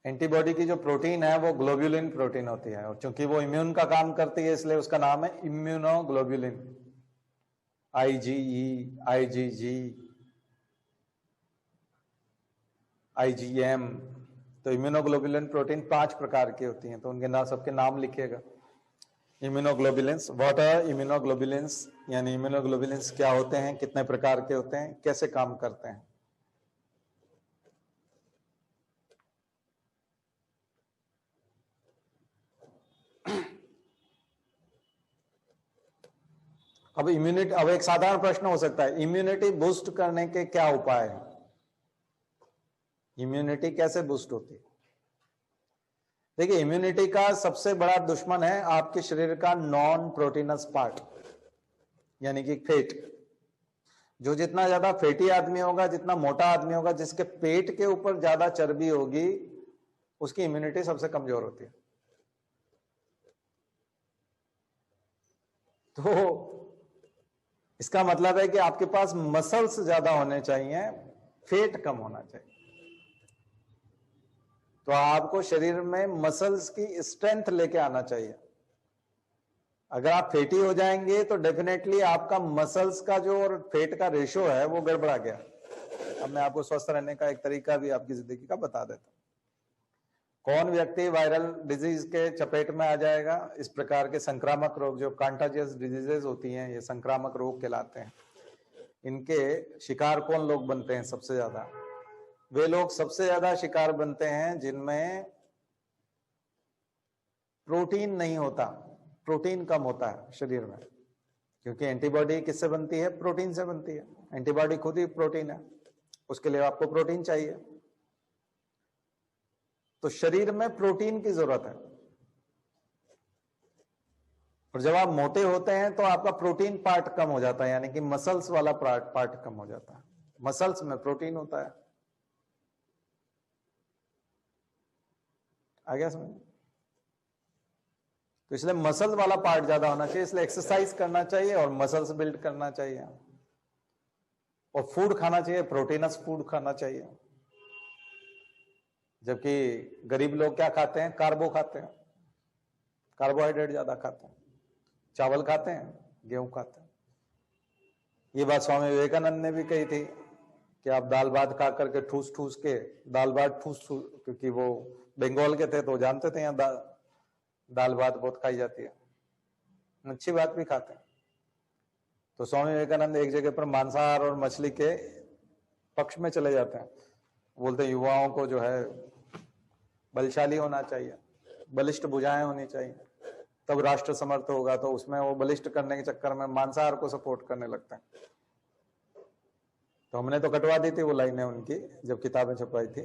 [SPEAKER 1] Antibody की जो प्रोटीन है वो ग्लोबुलिन प्रोटीन होती है, और चूंकि वो इम्यून का काम करती है इसलिए उसका नाम है इम्यूनोग्लोबुलिन। IgE, IgG, IgM। तो इम्यूनोग्लोबुलिन प्रोटीन 5 प्रकार की होती हैं, तो उनके नाम, सबके नाम लिखिएगा। इम्यूनोग्लोबुलिन्स, व्हाट आर इम्यूनोग्लोबुलिन्स, यानी इम्यूनोग्लोबुलिन्स क्या होते हैं, कितने प्रकार के होते हैं, कैसे काम करते हैं। अब इम्यूनिटी, अब एक साधारण प्रश्न हो सकता है, इम्यूनिटी बूस्ट करने के क्या उपाय हैं, इम्यूनिटी कैसे बूस्ट होती है। देखिए, इम्यूनिटी का सबसे बड़ा दुश्मन है आपके शरीर का नॉन प्रोटीनस पार्ट, यानी कि फैट। जो जितना ज्यादा फैटी आदमी होगा, जितना मोटा आदमी होगा, जिसके पेट के ऊपर ज्यादा चर्बी होगी, उसकी इम्यूनिटी सबसे कमजोर होती है। तो इसका मतलब है कि आपके पास मसल्स ज्यादा होने चाहिए, फैट कम होना चाहिए। तो आपको शरीर में मसल्स की स्ट्रेंथ लेके आना चाहिए। अगर आप फैटी हो जाएंगे तो डेफिनेटली आपका मसल्स का जो और फैट का रेशो है वो गड़बड़ा गया। अब मैं आपको स्वस्थ रहने का एक तरीका भी आपकी जिंदगी का बता देता हूं। कौन व्यक्ति वायरल डिजीज के चपेट में आ जाएगा, इस प्रकार के संक्रामक रोग जो कंटाजियस डिजीजेस होती हैं, ये संक्रामक रोग कहलाते हैं। इनके शिकार कौन लोग बनते हैं सबसे ज्यादा? वे लोग सबसे ज्यादा शिकार बनते हैं जिनमें प्रोटीन नहीं होता, प्रोटीन कम होता है शरीर में। क्योंकि एंटीबॉडी किससे बनती है? प्रोटीन से बनती है। एंटीबॉडी खुद ही प्रोटीन है, उसके लिए आपको प्रोटीन चाहिए। तो शरीर में प्रोटीन की जरूरत है। और जब आप मोटे होते हैं तो आपका प्रोटीन पार्ट कम हो जाता है, यानी कि मसल्स वाला पार्ट कम हो जाता है। मसल्स में प्रोटीन होता है। आ गया समझ? तो इसलिए मसल वाला पार्ट ज्यादा होना चाहिए, इसलिए एक्सरसाइज करना चाहिए और मसल्स बिल्ड करना चाहिए, और फूड खाना चाहिए, प्रोटीनस फूड खाना चाहिए। जबकि गरीब लोग क्या खाते हैं? कार्बो खाते हैं, कार्बोहाइड्रेट ज्यादा खाते हैं, चावल खाते हैं, गेहूं खाते हैं। ये बात स्वामी विवेकानंद ने भी कही थी कि आप दाल भात खा करके ठूस ठूस के, दाल भात ठूस, क्योंकि वो बंगाल के थे तो जानते थे यहाँ दाल भात बहुत खाई जाती है, अच्छी बात भी खाते हैं। तो स्वामी विवेकानंद एक जगह पर मांसाहार और मछली के पक्ष में चले जाते हैं, बोलते हैं युवाओं को जो है बलशाली होना चाहिए, बलिष्ठ भुजाएं होनी चाहिए, तब राष्ट्र समर्थ होगा। तो उसमें वो बलिष्ठ करने के चक्कर में मांसाहार को सपोर्ट करने लगते हैं। तो हमने तो कटवा दी थी वो लाइनें उनकी जब किताबें छपवाई थी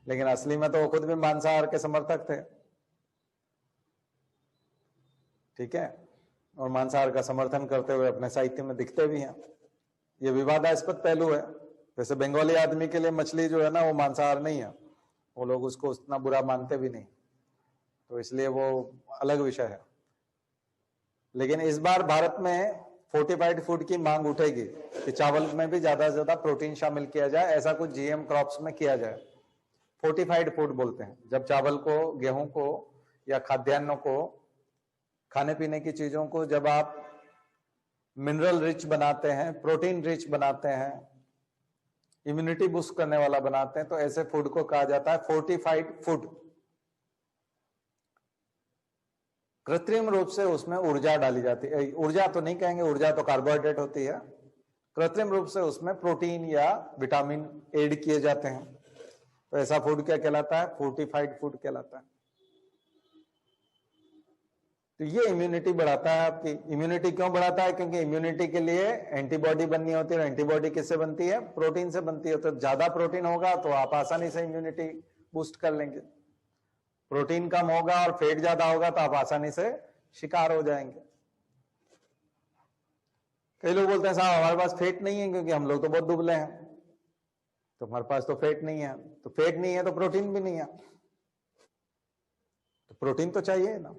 [SPEAKER 1] लेकिन असली में तो वो खुद भी मांसाहार के समर्थक थे, ठीक है, और मांसाहार का समर्थन करते हुए अपने साहित्य में दिखते भी हैं। ये विवादास्पद पहलू है। वैसे बंगाली आदमी के लिए मछली जो है ना वो मांसाहार नहीं है, वो लोग उसको उतना बुरा मानते भी नहीं, तो इसलिए वो अलग विषय है। लेकिन इस बार भारत में फोर्टिफाइड फूड की मांग उठेगी कि चावल में भी ज्यादा से ज्यादा प्रोटीन शामिल किया जाए, ऐसा कुछ जीएम क्रॉप्स में किया जाए। फोर्टिफाइड फूड बोलते हैं जब चावल को, गेहूं को या खाद्यान्नों को, खाने पीने की चीजों को जब आप मिनरल रिच बनाते हैं, प्रोटीन रिच बनाते हैं, इम्यूनिटी बूस्ट करने वाला बनाते हैं, तो ऐसे फूड को कहा जाता है फोर्टिफाइड फूड। कृत्रिम रूप से उसमें ऊर्जा डाली जाती है, ऊर्जा तो नहीं कहेंगे, ऊर्जा तो कार्बोहाइड्रेट होती है, कृत्रिम रूप से उसमें प्रोटीन या विटामिन ऐड किए जाते हैं, तो ऐसा फूड क्या कहलाता है? फोर्टिफाइड फूड कहलाता है। तो ये इम्यूनिटी बढ़ाता है आपकी। इम्यूनिटी क्यों बढ़ाता है? क्योंकि इम्यूनिटी के लिए एंटीबॉडी बननी होती है, एंटीबॉडी किससे बनती है? प्रोटीन से बनती है। तो ज्यादा प्रोटीन होगा तो आप आसानी से इम्यूनिटी बूस्ट कर लेंगे, प्रोटीन कम होगा और फैट ज्यादा होगा तो आप आसानी से शिकार हो जाएंगे। कई लोग बोलते हैं साहब हमारे पास फैट नहीं है क्योंकि हम लोग तो बहुत दुबले हैं, तो हमारे पास तो फैट नहीं है। तो फैट नहीं है तो प्रोटीन भी नहीं है, तो प्रोटीन तो चाहिए ना,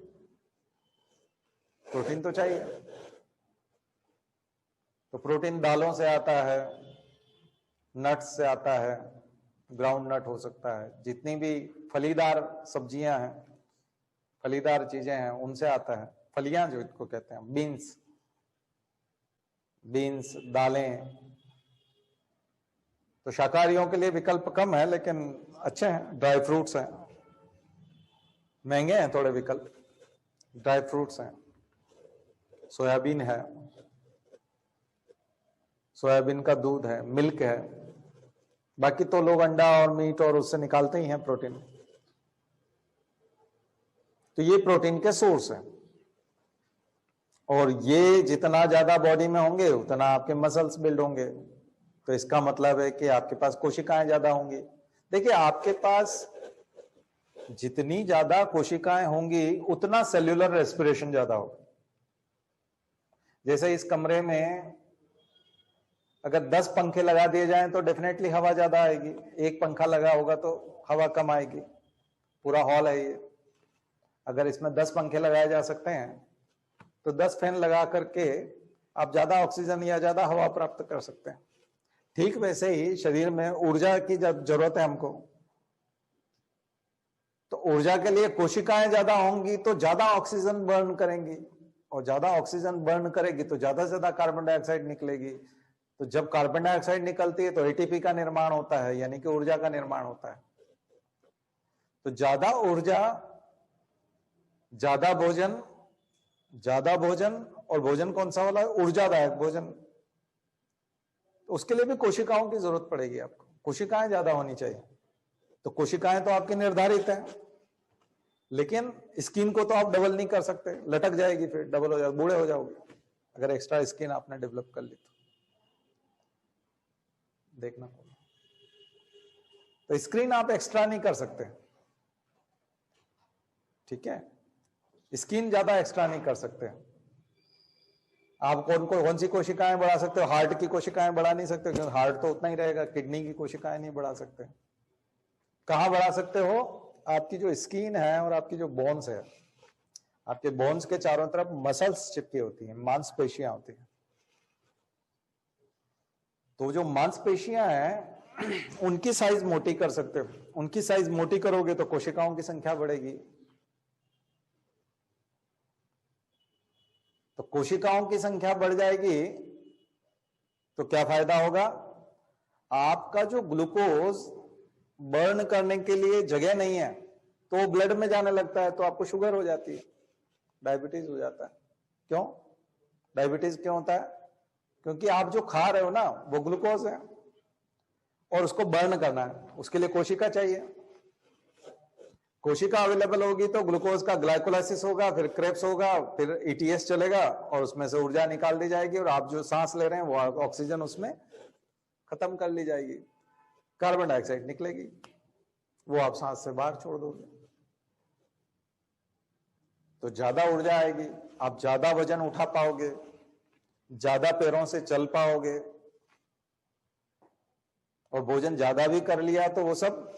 [SPEAKER 1] प्रोटीन तो चाहिए। तो प्रोटीन दालों से आता है, नट्स से आता है, ग्राउंड नट हो सकता है, जितनी भी फलीदार सब्जियां हैं, फलीदार चीजें हैं, उनसे आता है। फलियां जो इसको कहते हैं, बीन्स, दालें। तो शाकाहारियों के लिए विकल्प कम है लेकिन अच्छे हैं। ड्राई फ्रूट्स हैं, महंगे हैं थोड़े विकल्प, ड्राई फ्रूट्स हैं, सोयाबीन है, सोयाबीन का दूध है, मिल्क है। बाकी तो लोग अंडा और मीट और उससे निकालते ही हैं प्रोटीन। तो ये प्रोटीन के सोर्स हैं, और ये जितना ज्यादा बॉडी में होंगे उतना आपके मसल्स बिल्ड होंगे। तो इसका मतलब है कि आपके पास कोशिकाएं ज्यादा होंगी। देखिए, आपके पास जितनी ज्यादा कोशिकाएं होंगी उतना सेल्यूलर रेस्पिरेशन ज्यादा होगा। जैसे इस कमरे में अगर 10 पंखे लगा दिए जाएं तो डेफिनेटली हवा ज्यादा आएगी, एक पंखा लगा होगा तो हवा कम आएगी। पूरा हॉल है ये, अगर इसमें 10 पंखे लगाए जा सकते हैं तो 10 फैन लगा करके आप ज्यादा ऑक्सीजन या ज्यादा हवा प्राप्त कर सकते हैं। ठीक वैसे ही शरीर में ऊर्जा की जब जरूरत है हमको, तो ऊर्जा के लिए कोशिकाएं ज्यादा होंगी तो ज्यादा ऑक्सीजन बर्न करेंगी, और ज्यादा ऑक्सीजन बर्न करेगी तो ज्यादा से ज्यादा कार्बन डाइऑक्साइड निकलेगी। तो जब कार्बन डाइऑक्साइड निकलती है तो एटीपी का निर्माण होता है, यानी कि ऊर्जा का निर्माण होता है। तो ज्यादा ऊर्जा, ज्यादा भोजन, और भोजन कौन सा वाला? ऊर्जादायक भोजन। तो उसके लिए भी कोशिकाओं की जरूरत पड़ेगी आपको, कोशिकाएं ज्यादा होनी चाहिए। तो कोशिकाएं तो आपकी निर्धारित हैं, लेकिन स्किन को तो आप डबल नहीं कर सकते, लटक जाएगी, फिर डबल हो जाएगी, बूढ़े हो जाओगे अगर एक्स्ट्रा स्किन आपने डेवलप कर ली तो। देखना, तो स्क्रीन आप एक्स्ट्रा नहीं कर सकते, ठीक है, स्किन ज्यादा एक्स्ट्रा नहीं कर सकते। आप कौन सी कोशिकाएं बढ़ा सकते हो? हार्ट की कोशिकाएं बढ़ा नहीं सकते क्योंकि हार्ट तो उतना ही रहेगा। किडनी की कोशिकाएं नहीं बढ़ा सकते। कहां बढ़ा सकते हो? आपकी जो स्किन है और आपकी जो बोन्स है आपके बोन्स के चारों तरफ मसल्स चिपकी होती हैं, मांसपेशियां होती हैं। तो जो मांसपेशियां हैं उनकी साइज मोटी कर सकते हो। उनकी साइज मोटी करोगे तो कोशिकाओं की संख्या बढ़ेगी। तो कोशिकाओं की संख्या बढ़ जाएगी तो क्या फायदा होगा? आपका जो ग्लूकोज बर्न करने के लिए जगह नहीं है तो वो ब्लड में जाने लगता है, तो आपको शुगर हो जाती है, डायबिटीज हो जाता है। क्यों डायबिटीज क्यों होता है? क्योंकि आप जो खा रहे हो ना वो ग्लूकोज है और उसको बर्न करना है, उसके लिए कोशिका चाहिए। कोशिका अवेलेबल होगी तो ग्लूकोज का ग्लाइकोलाइसिस होगा, फिर क्रेब्स होगा, फिर ईटीएस चलेगा और उसमें से ऊर्जा निकाल दी जाएगी और आप जो सांस ले रहे हैं वो ऑक्सीजन उसमें खत्म कर ली जाएगी, कार्बन डाइऑक्साइड निकलेगी, वो आप सांस से बाहर छोड़ दोगे। तो ज्यादा ऊर्जा आएगी, आप ज्यादा वजन उठा पाओगे, ज्यादा पैरों से चल पाओगे, और भोजन ज्यादा भी कर लिया तो वो सब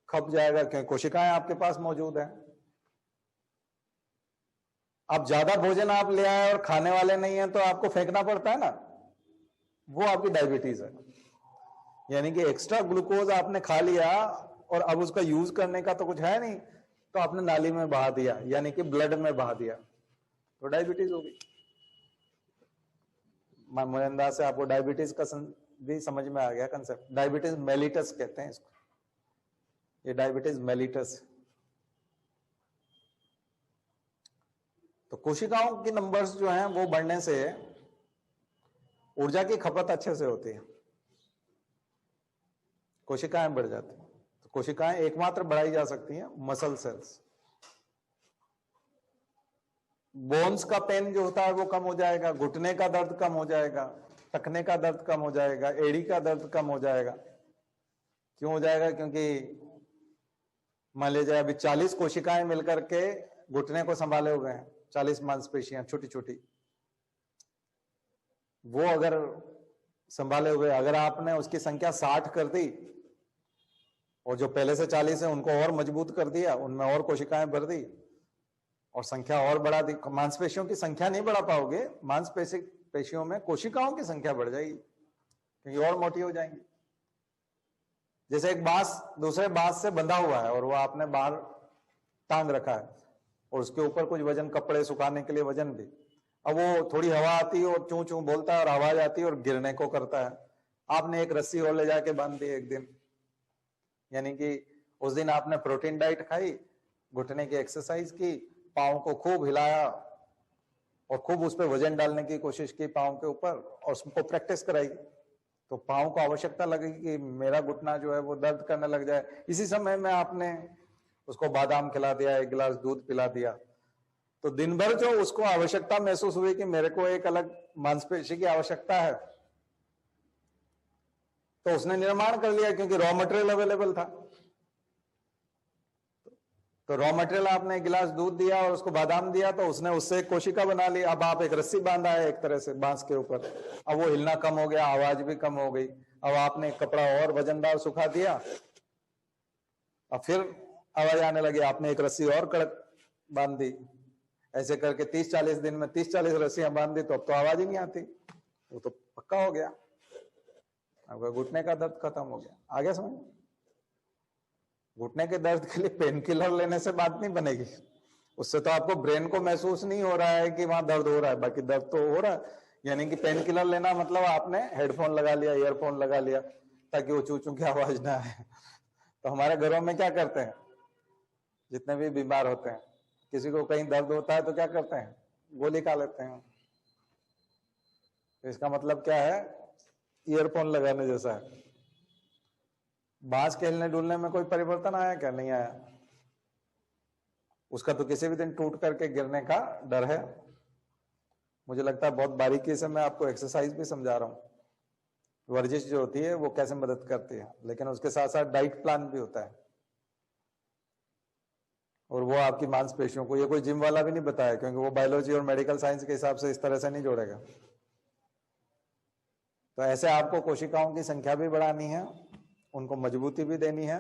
[SPEAKER 1] खप जाएगा क्योंकि कोशिकाएं आपके पास मौजूद हैं। अब ज्यादा भोजन आप ले आए और खाने वाले नहीं है तो आपको फेंकना पड़ता है ना, वो आपकी डायबिटीज है। यानी कि एक्स्ट्रा ग्लूकोज आपने खा लिया और अब उसका यूज करने का तो कुछ है नहीं, तो आपने नाली में बहा दिया, यानी कि ब्लड में बहा दिया, तो डायबिटीज होगी। मुझे अंदाज से आपको डायबिटीज का भी समझ में आ गया कंसेप्ट। डायबिटीज मेलिटस कहते हैं इसको, ये डायबिटीज मेलिटस। तो कोशिकाओं की नंबर्स जो हैं वो बढ़ने से ऊर्जा की खपत अच्छे से होती है, कोशिकाएं बढ़ जाती हैं। तो कोशिकाएं एकमात्र बढ़ाई जा सकती हैं मसल सेल्स। बोन्स का पेन जो होता है वो कम हो जाएगा, घुटने का दर्द कम हो जाएगा, टखने का दर्द कम हो जाएगा, एड़ी का दर्द कम हो जाएगा। क्यों हो जाएगा? क्योंकि मान लीजिए अभी 40 कोशिकाएं मिलकर के घुटने को संभाले हुए हैं, 40 मांसपेशियां छोटी छोटी, वो अगर संभाले हुए, अगर आपने उसकी संख्या 60 कर दी और जो पहले से 40 है उनको और मजबूत कर दिया, उनमें और कोशिकाएं भर दी और संख्या और बढ़ा दी, मांसपेशियों की संख्या नहीं बढ़ा पाओगे, मांसपेशियों में कोशिकाओं की संख्या बढ़ जाएगी क्योंकि और मोटी हो जाएंगी। जैसे एक बांस दूसरे बांस से बंधा हुआ है और वो आपने बाहर टांग रखा है और उसके ऊपर कुछ वजन, कपड़े सुखाने के लिए वजन भी। अब वो थोड़ी हवा आती है और चूं चूं बोलता है और आवाज आती है और गिरने को करता है। आपने एक रस्सी और ले जाके बांध दी एक दिन, यानी कि उस दिन आपने प्रोटीन डाइट खाई, घुटने की एक्सरसाइज की, पाँव को खूब हिलाया और खूब उस पर वजन डालने की कोशिश की पाँव के ऊपर और उसको प्रैक्टिस कराई, तो पाँव को आवश्यकता लगेगी कि मेरा घुटना जो है वो दर्द करने लग जाए। इसी समय में आपने उसको बादाम खिला दिया, एक गिलास दूध पिला दिया, तो दिन भर जो उसको आवश्यकता महसूस हुई कि मेरे को एक अलग मांसपेशी की आवश्यकता है, तो उसने निर्माण कर लिया क्योंकि रॉ मटेरियल अवेलेबल था। तो रॉ मटेरियल आपने एक गिलास दूध दिया और उसको बादाम दिया तो उसने उससे एक कोशिका बना ली। अब आप एक रस्सी बांधा है एक तरह से बांस के ऊपर, अब वो हिलना कम हो गया, आवाज भी कम हो गई। अब आपने एक कपड़ा और वजनदार सुखा दिया, अब फिर आवाज आने लगी, आपने एक रस्सी और कड़क बांध दी। ऐसे करके 30-40 दिन में 30-40 रस्सियां बांध दी तो अब तो आवाज ही नहीं आती, वो तो पक्का हो गया, आपका घुटने का दर्द खत्म हो गया। आगे समझ? घुटने के दर्द के लिए पेन किलर लेने से बात नहीं बनेगी, उससे तो आपको ब्रेन को महसूस नहीं हो रहा है कि वहां दर्द हो रहा है, बाकी दर्द तो हो रहा है। यानी कि पेन किलर लेना मतलब आपने हेडफोन लगा लिया, ईयरफोन लगा लिया ताकि वो चू चू की आवाज ना आए। तो हमारे घरों में क्या करते हैं, जितने भी बीमार होते हैं, किसी को कहीं दर्द होता है तो क्या करते हैं, गोली खा लेते हैं। तो इसका मतलब क्या है, ईयरफोन लगाने जैसा है। बांस के हिलने डुलने में कोई परिवर्तन आया क्या? नहीं आया। उसका तो किसी भी दिन टूट करके गिरने का डर है। मुझे लगता है बहुत बारीकी से मैं आपको एक्सरसाइज भी समझा रहा हूं, वर्जिश जो होती है वो कैसे मदद करती है, लेकिन उसके साथ साथ डाइट प्लान भी होता है और वो आपकी मांसपेशियों को, ये कोई जिम वाला भी नहीं बताया क्योंकि वो बायोलॉजी और मेडिकल साइंस के हिसाब से इस तरह से नहीं जोड़ेगा। तो ऐसे आपको कोशिकाओं की संख्या भी बढ़ानी है, उनको मजबूती भी देनी है।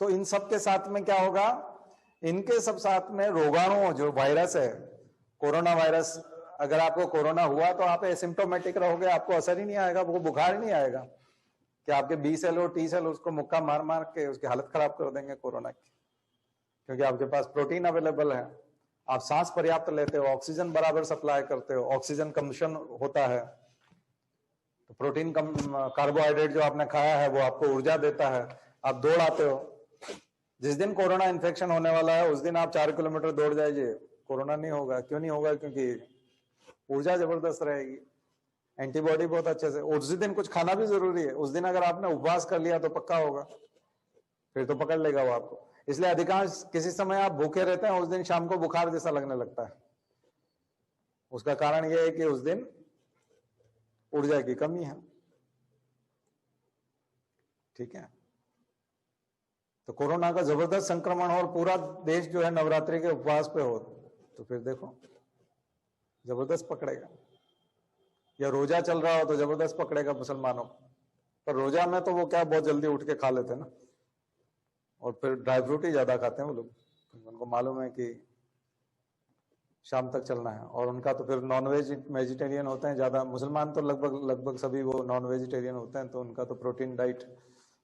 [SPEAKER 1] तो इन सब के साथ में क्या होगा, इनके सब साथ में रोगाणु जो वायरस है, कोरोना वायरस, अगर आपको कोरोना हुआ तो आप एसिम्प्टोमेटिक रहोगे, आपको असर ही नहीं आएगा, वो बुखार ही नहीं आएगा कि आपके बी सेल और टी सेल उसको मुक्का मार मार के उसकी हालत खराब कर देंगे कोरोना की, क्योंकि आपके पास प्रोटीन अवेलेबल है, आप सांस पर्याप्त लेते हो, ऑक्सीजन बराबर सप्लाई करते हो, ऑक्सीजन कंजम्पशन होता है, तो प्रोटीन कम, कार्बोहाइड्रेट जो आपने खाया है वो आपको ऊर्जा देता है, आप दौड़ आते हो। जिस दिन कोरोना इन्फेक्शन होने वाला है उस दिन आप 4 किलोमीटर दौड़ जाइए, कोरोना नहीं होगा। क्यों नहीं होगा? क्योंकि ऊर्जा जबरदस्त रहेगी, एंटीबॉडी बहुत अच्छे से। उस दिन कुछ खाना भी जरूरी है, उस दिन अगर आपने उपवास कर लिया तो पक्का होगा, फिर तो पकड़ लेगा वो आपको। इसलिए अधिकांश किसी समय आप भूखे रहते हैं, उस दिन शाम को बुखार जैसा लगने लगता है। उसका कारण यह है कि उस दिन ऊर्जा की कमी है। ठीक है, तो कोरोना का जबरदस्त संक्रमण और पूरा देश जो है नवरात्रि के उपवास पे हो, तो फिर देखो जबरदस्त पकड़ेगा। या रोजा चल रहा हो तो जबरदस्त पकड़ेगा मुसलमानों को। पर रोजा में तो वो क्या बहुत जल्दी उठ के खा लेते हैं ना, और फिर ड्राई फ्रूट ही ज्यादा खाते हैं वो लोग, उनको मालूम है कि शाम तक चलना है। और उनका तो फिर नॉन वेजिटेरियन होते हैं ज्यादा, मुसलमान तो लगभग सभी वो नॉन वेजिटेरियन होते हैं, तो उनका तो प्रोटीन डाइट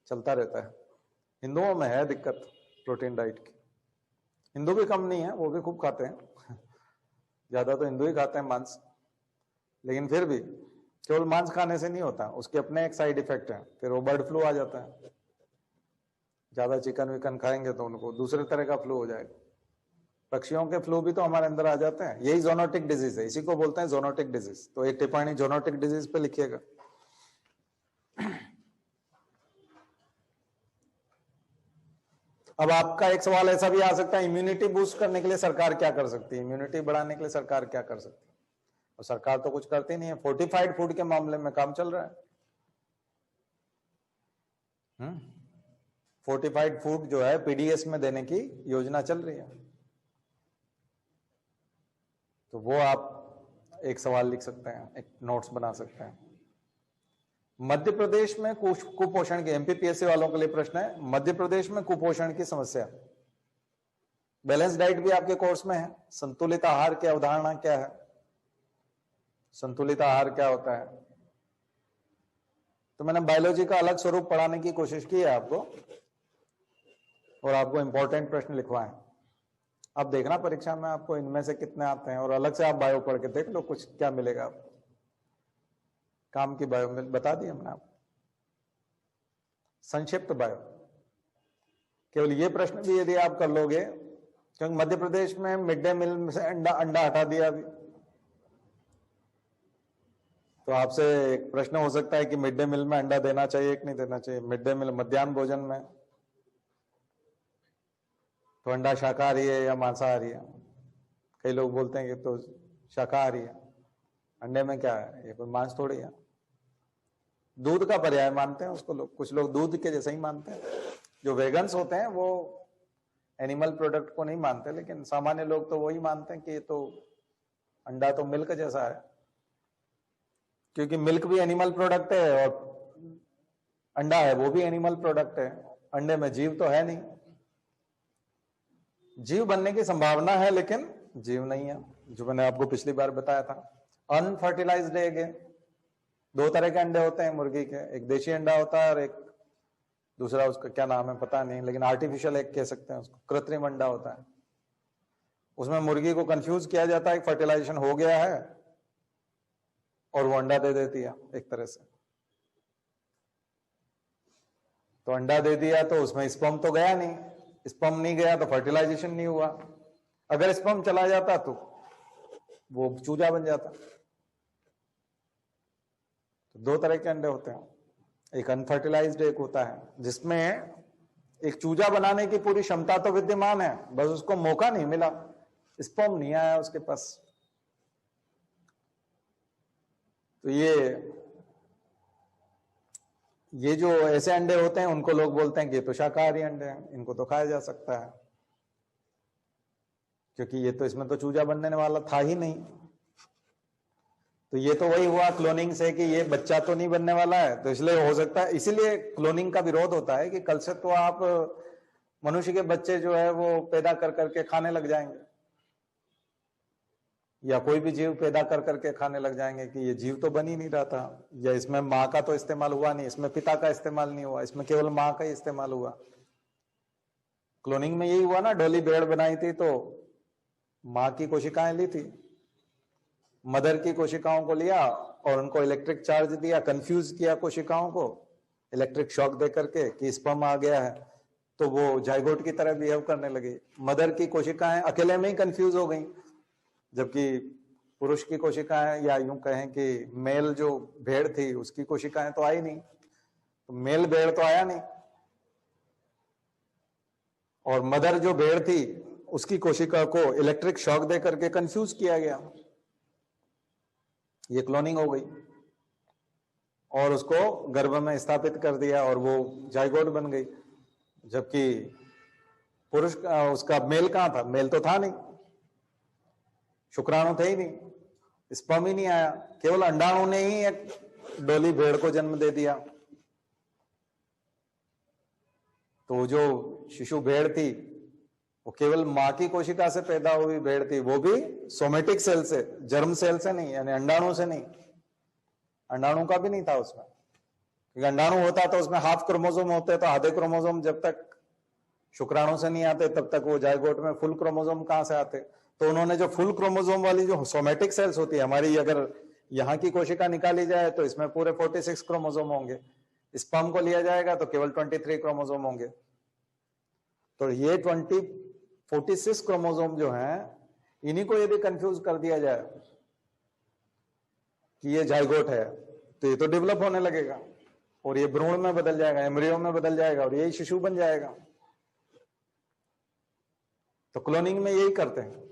[SPEAKER 1] चलता रहता है। हिंदुओं में है दिक्कत प्रोटीन डाइट की, हिंदू भी कम नहीं है, वो भी खूब खाते हैं ज्यादा तो हिंदू ही खाते हैं मांस, लेकिन फिर भी केवल मांस खाने से नहीं होता, उसके अपने एक साइड इफेक्ट है, फिर वो बर्ड फ्लू आ जाता है। ज्यादा चिकन विकन खाएंगे तो उनको दूसरे तरह का फ्लू हो जाएगा। पक्षियों के फ्लू भी तो हमारे अंदर आ जाते हैं, यही जोनोटिक डिजीज है, इसी को बोलते हैं जोनोटिक डिजीज। तो एक टिप्पणी जोनोटिक डिजीज पे लिखिएगा। अब आपका एक सवाल ऐसा भी आ सकता है, इम्यूनिटी बूस्ट करने के लिए सरकार क्या कर सकती है, इम्यूनिटी बढ़ाने के लिए सरकार क्या कर सकती है? और सरकार तो कुछ करती नहीं है। फोर्टिफाइड फूड के मामले में काम चल रहा है। फोर्टिफाइड फूड जो है पीडीएस में देने की योजना चल रही है, तो वो आप एक सवाल लिख सकते हैं, एक नोट्स बना सकते हैं। मध्य प्रदेश में कुपोषण के, एमपीपीएससी वालों के लिए प्रश्न है, मध्य प्रदेश में कुपोषण की समस्या। बैलेंस डाइट भी आपके कोर्स में है। संतुलित आहार की अवधारणा क्या है, संतुलित आहार क्या होता है? तो मैंने बायोलॉजी का अलग स्वरूप पढ़ाने की कोशिश की है आपको, और आपको इंपॉर्टेंट प्रश्न लिखवाएं। अब देखना परीक्षा में आपको इनमें से कितने आते हैं, और अलग से आप बायो पढ़ के देख लो कुछ क्या मिलेगा आपको। काम की बायो में बता दिया मैंने आपको, संक्षिप्त बायो। केवल ये प्रश्न भी यदि आप कर लोगे, क्योंकि मध्य प्रदेश में मिड डे मील से अंडा हटा दिया अभी, तो आपसे एक प्रश्न हो सकता है कि मिड डे मील में अंडा देना चाहिए कि नहीं देना चाहिए। मिड डे मील मध्याह्न भोजन में तो अंडा शाकाहारी है या मांसाहारी है? कई लोग बोलते हैं कि तो शाकाहारी है। अंडे में क्या है, ये कोई मांस थोड़ी है, दूध का पर्याय मानते हैं उसको लोग। कुछ लोग दूध के जैसे ही मानते हैं। जो वेगन्स होते हैं वो एनिमल प्रोडक्ट को नहीं मानते, लेकिन सामान्य लोग तो वही मानते हैं कि ये तो अंडा तो मिल्क जैसा है, क्योंकि मिल्क भी एनिमल प्रोडक्ट है और अंडा है वो भी एनिमल प्रोडक्ट है। अंडे में जीव तो है नहीं, जीव बनने की संभावना है लेकिन जीव नहीं है, जो मैंने आपको पिछली बार बताया था। अनफर्टिलाइज्ड एग है। दो तरह के अंडे होते हैं मुर्गी के, एक देशी अंडा होता है और एक दूसरा, उसका क्या नाम है पता नहीं, लेकिन आर्टिफिशियल एग कह सकते हैं उसको, कृत्रिम अंडा होता है। उसमें मुर्गी को कंफ्यूज किया जाता है, फर्टिलाइजेशन हो गया है और वो अंडा दे देती है एक तरह से। तो अंडा दे दिया तो उसमें स्पर्म तो गया नहीं, स्पर्म नहीं गया तो फर्टिलाइजेशन नहीं हुआ। अगर स्पर्म चला जाता तो वो चूजा बन जाता। तो दो तरह के अंडे होते हैं, एक अनफर्टिलाइज्ड एक होता है जिसमें एक चूजा बनाने की पूरी क्षमता तो विद्यमान है, बस उसको मौका नहीं मिला, स्पर्म नहीं आया उसके पास। तो ये जो ऐसे अंडे होते हैं उनको लोग बोलते हैं कि ये तो शाकाहारी अंडे हैं, इनको तो खाया जा सकता है, क्योंकि ये तो, इसमें तो चूजा बनने वाला था ही नहीं। तो ये तो वही हुआ क्लोनिंग से कि ये बच्चा तो नहीं बनने वाला है, तो इसलिए हो सकता है, इसीलिए क्लोनिंग का विरोध होता है कि कल से तो आप मनुष्य के बच्चे जो है वो पैदा कर करके खाने लग जाएंगे, या कोई भी जीव पैदा कर करके खाने लग जाएंगे कि ये जीव तो बन ही नहीं रहा था, या इसमें माँ का तो इस्तेमाल हुआ नहीं, इसमें पिता का इस्तेमाल नहीं हुआ, इसमें केवल माँ का ही इस्तेमाल हुआ। क्लोनिंग में यही हुआ ना, डॉली भेड़ बनाई थी तो माँ की कोशिकाएं ली थी, मदर की कोशिकाओं को लिया और उनको इलेक्ट्रिक चार्ज दिया, कंफ्यूज किया कोशिकाओं को इलेक्ट्रिक शॉक दे करके कि स्पर्म आ गया है, तो वो जाइगोट की तरह बिहेव करने लगी। मदर की कोशिकाएं अकेले में ही कंफ्यूज हो गई, जबकि पुरुष की कोशिकाएं, या यूं कहें कि मेल जो भेड़ थी उसकी कोशिकाएं तो आई नहीं, तो मेल भेड़ तो आया नहीं, और मदर जो भेड़ थी उसकी कोशिका को इलेक्ट्रिक शॉक दे करके कंफ्यूज किया गया, ये क्लोनिंग हो गई, और उसको गर्भ में स्थापित कर दिया और वो जाइगोट बन गई। जबकि पुरुष उसका मेल कहां था, मेल तो था नहीं, शुक्राणु थे ही नहीं, स्पर्म ही नहीं आया, केवल अंडाणु ने ही एक डोली भेड़ को जन्म दे दिया। तो जो शिशु भेड़ थी वो केवल मां की कोशिका से पैदा हुई भेड़ थी, वो भी सोमेटिक सेल से, जर्म सेल से नहीं, यानी अंडाणु से नहीं, अंडाणु का भी नहीं था उसमें, क्योंकि अंडाणु होता तो उसमें हाफ क्रोमोसोम होते, तो आधे क्रोमोसोम जब तक शुक्राणु से नहीं आते तब तक वो जाइगोट में फुल क्रोमोसोम कहां से आते। तो उन्होंने जो फुल क्रोमोसोम वाली जो सोमेटिक सेल्स होती है हमारी, अगर यहाँ की कोशिका निकाली जाए तो इसमें पूरे 46 क्रोमोसोम होंगे, स्पर्म को लिया जाएगा तो केवल 23 क्रोमोसोम होंगे। तो ये 46 क्रोमोसोम जो हैं, इन्हीं को यदि कंफ्यूज कर दिया जाए कि ये जाइगोट है, तो ये तो डेवलप होने लगेगा और ये भ्रूण में बदल जाएगा, एम्ब्रियो में बदल जाएगा और यही शिशु बन जाएगा। तो क्लोनिंग में यही करते हैं।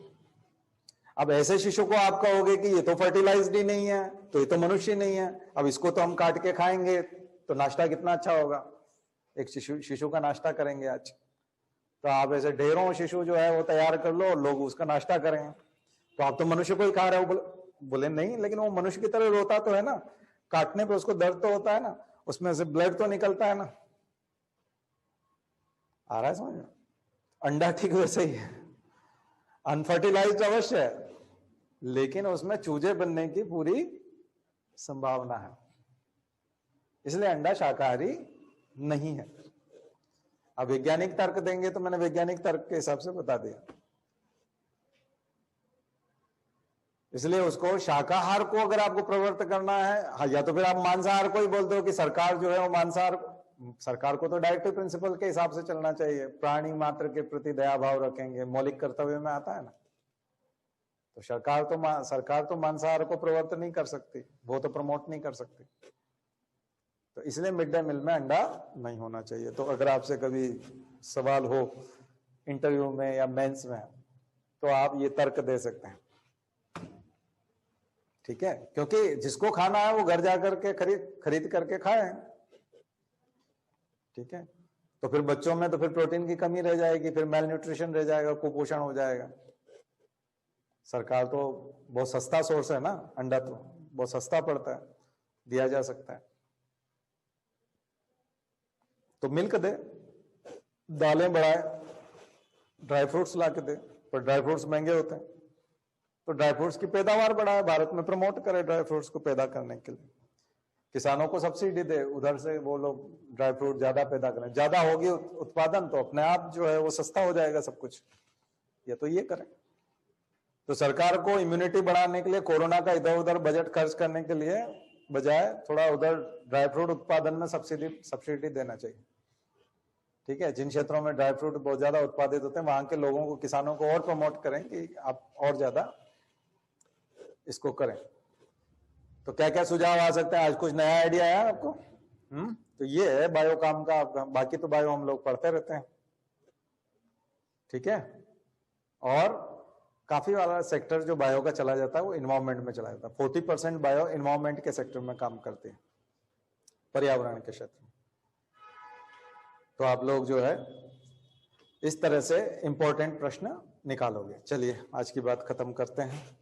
[SPEAKER 1] अब ऐसे शिशु को आप कहोगे कि ये तो फर्टिलाइज्ड ही नहीं है, तो ये तो मनुष्य नहीं है, अब इसको तो हम काट के खाएंगे तो नाश्ता कितना अच्छा होगा, एक शिशु का नाश्ता करेंगे आज। तो आप ऐसे ढेरों शिशु जो है वो तैयार कर लो, लोग उसका नाश्ता करें, तो आप तो मनुष्य को ही खा रहे हो। बोले नहीं, लेकिन वो मनुष्य की तरह रोता तो है ना, काटने पे उसको दर्द तो होता है ना, उसमें से ब्लड तो निकलता है ना। आ रहा है समझ में? अंडा ठीक वैसे ही है, अनफर्टिलाइज्ड अवश्य है, लेकिन उसमें चूजे बनने की पूरी संभावना है, इसलिए अंडा शाकाहारी नहीं है। अब वैज्ञानिक तर्क देंगे तो मैंने वैज्ञानिक तर्क के हिसाब से बता दिया, इसलिए उसको शाकाहार को अगर आपको प्रवृत्त करना है, या तो फिर आप मांसाहार को ही बोलते हो कि सरकार जो है वो मांसाहार, सरकार को तो डायरेक्टिव प्रिंसिपल के हिसाब से चलना चाहिए, प्राणी मात्र के प्रति दया भाव रखेंगे, मौलिक कर्तव्य में आता है ना। तो सरकार तो मांसाहार को प्रवर्तन नहीं कर सकती, वो तो प्रमोट नहीं कर सकती। तो इसलिए मिड डे मील में अंडा नहीं होना चाहिए। तो अगर आपसे कभी सवाल हो इंटरव्यू में या मेंस में, तो आप ये तर्क दे सकते हैं, ठीक है, क्योंकि जिसको खाना है वो घर जाकर के खरीद करके खाए, ठीक है। तो फिर बच्चों में तो फिर प्रोटीन की कमी रह जाएगी, फिर मेल न्यूट्रिशन रह जाएगा, कुपोषण हो जाएगा। सरकार तो बहुत सस्ता सोर्स है ना, अंडा तो बहुत सस्ता पड़ता है, दिया जा सकता है। तो मिल्क दे, दालें बढ़ाए, ड्राई फ्रूट्स ला के दे, पर ड्राई फ्रूट्स महंगे होते हैं, तो ड्राई फ्रूट्स की पैदावार बढ़ाए, भारत में प्रमोट करे ड्राई फ्रूट्स को पैदा करने के लिए, किसानों को सब्सिडी दे, उधर से वो लोग ड्राई फ्रूट ज्यादा पैदा करें, ज्यादा होगी उत्पादन तो अपने आप जो है वो सस्ता हो जाएगा सब कुछ, या तो ये करें। तो सरकार को इम्यूनिटी बढ़ाने के लिए, कोरोना का इधर उधर बजट खर्च करने के लिए बजाय थोड़ा उधर ड्राई फ्रूट उत्पादन में सब्सिडी देना चाहिए, ठीक है। जिन क्षेत्रों में ड्राई फ्रूट बहुत ज्यादा उत्पादित होते हैं वहां के लोगों को, किसानों को और प्रमोट करें कि आप और ज्यादा इसको करें। तो क्या क्या सुझाव आ सकते हैं? आज कुछ नया आइडिया आया आपको? तो ये है बायो काम का आपका, बाकी तो बायो हम लोग पढ़ते रहते हैं, ठीक है। और काफी वाला सेक्टर जो बायो का चला जाता है वो इन्वायरमेंट में चला जाता है। 40% बायो इन्वायरमेंट के सेक्टर में काम करते हैं, पर्यावरण के क्षेत्र में। तो आप लोग जो है इस तरह से इंपॉर्टेंट प्रश्न निकालोगे। चलिए आज की बात खत्म करते हैं।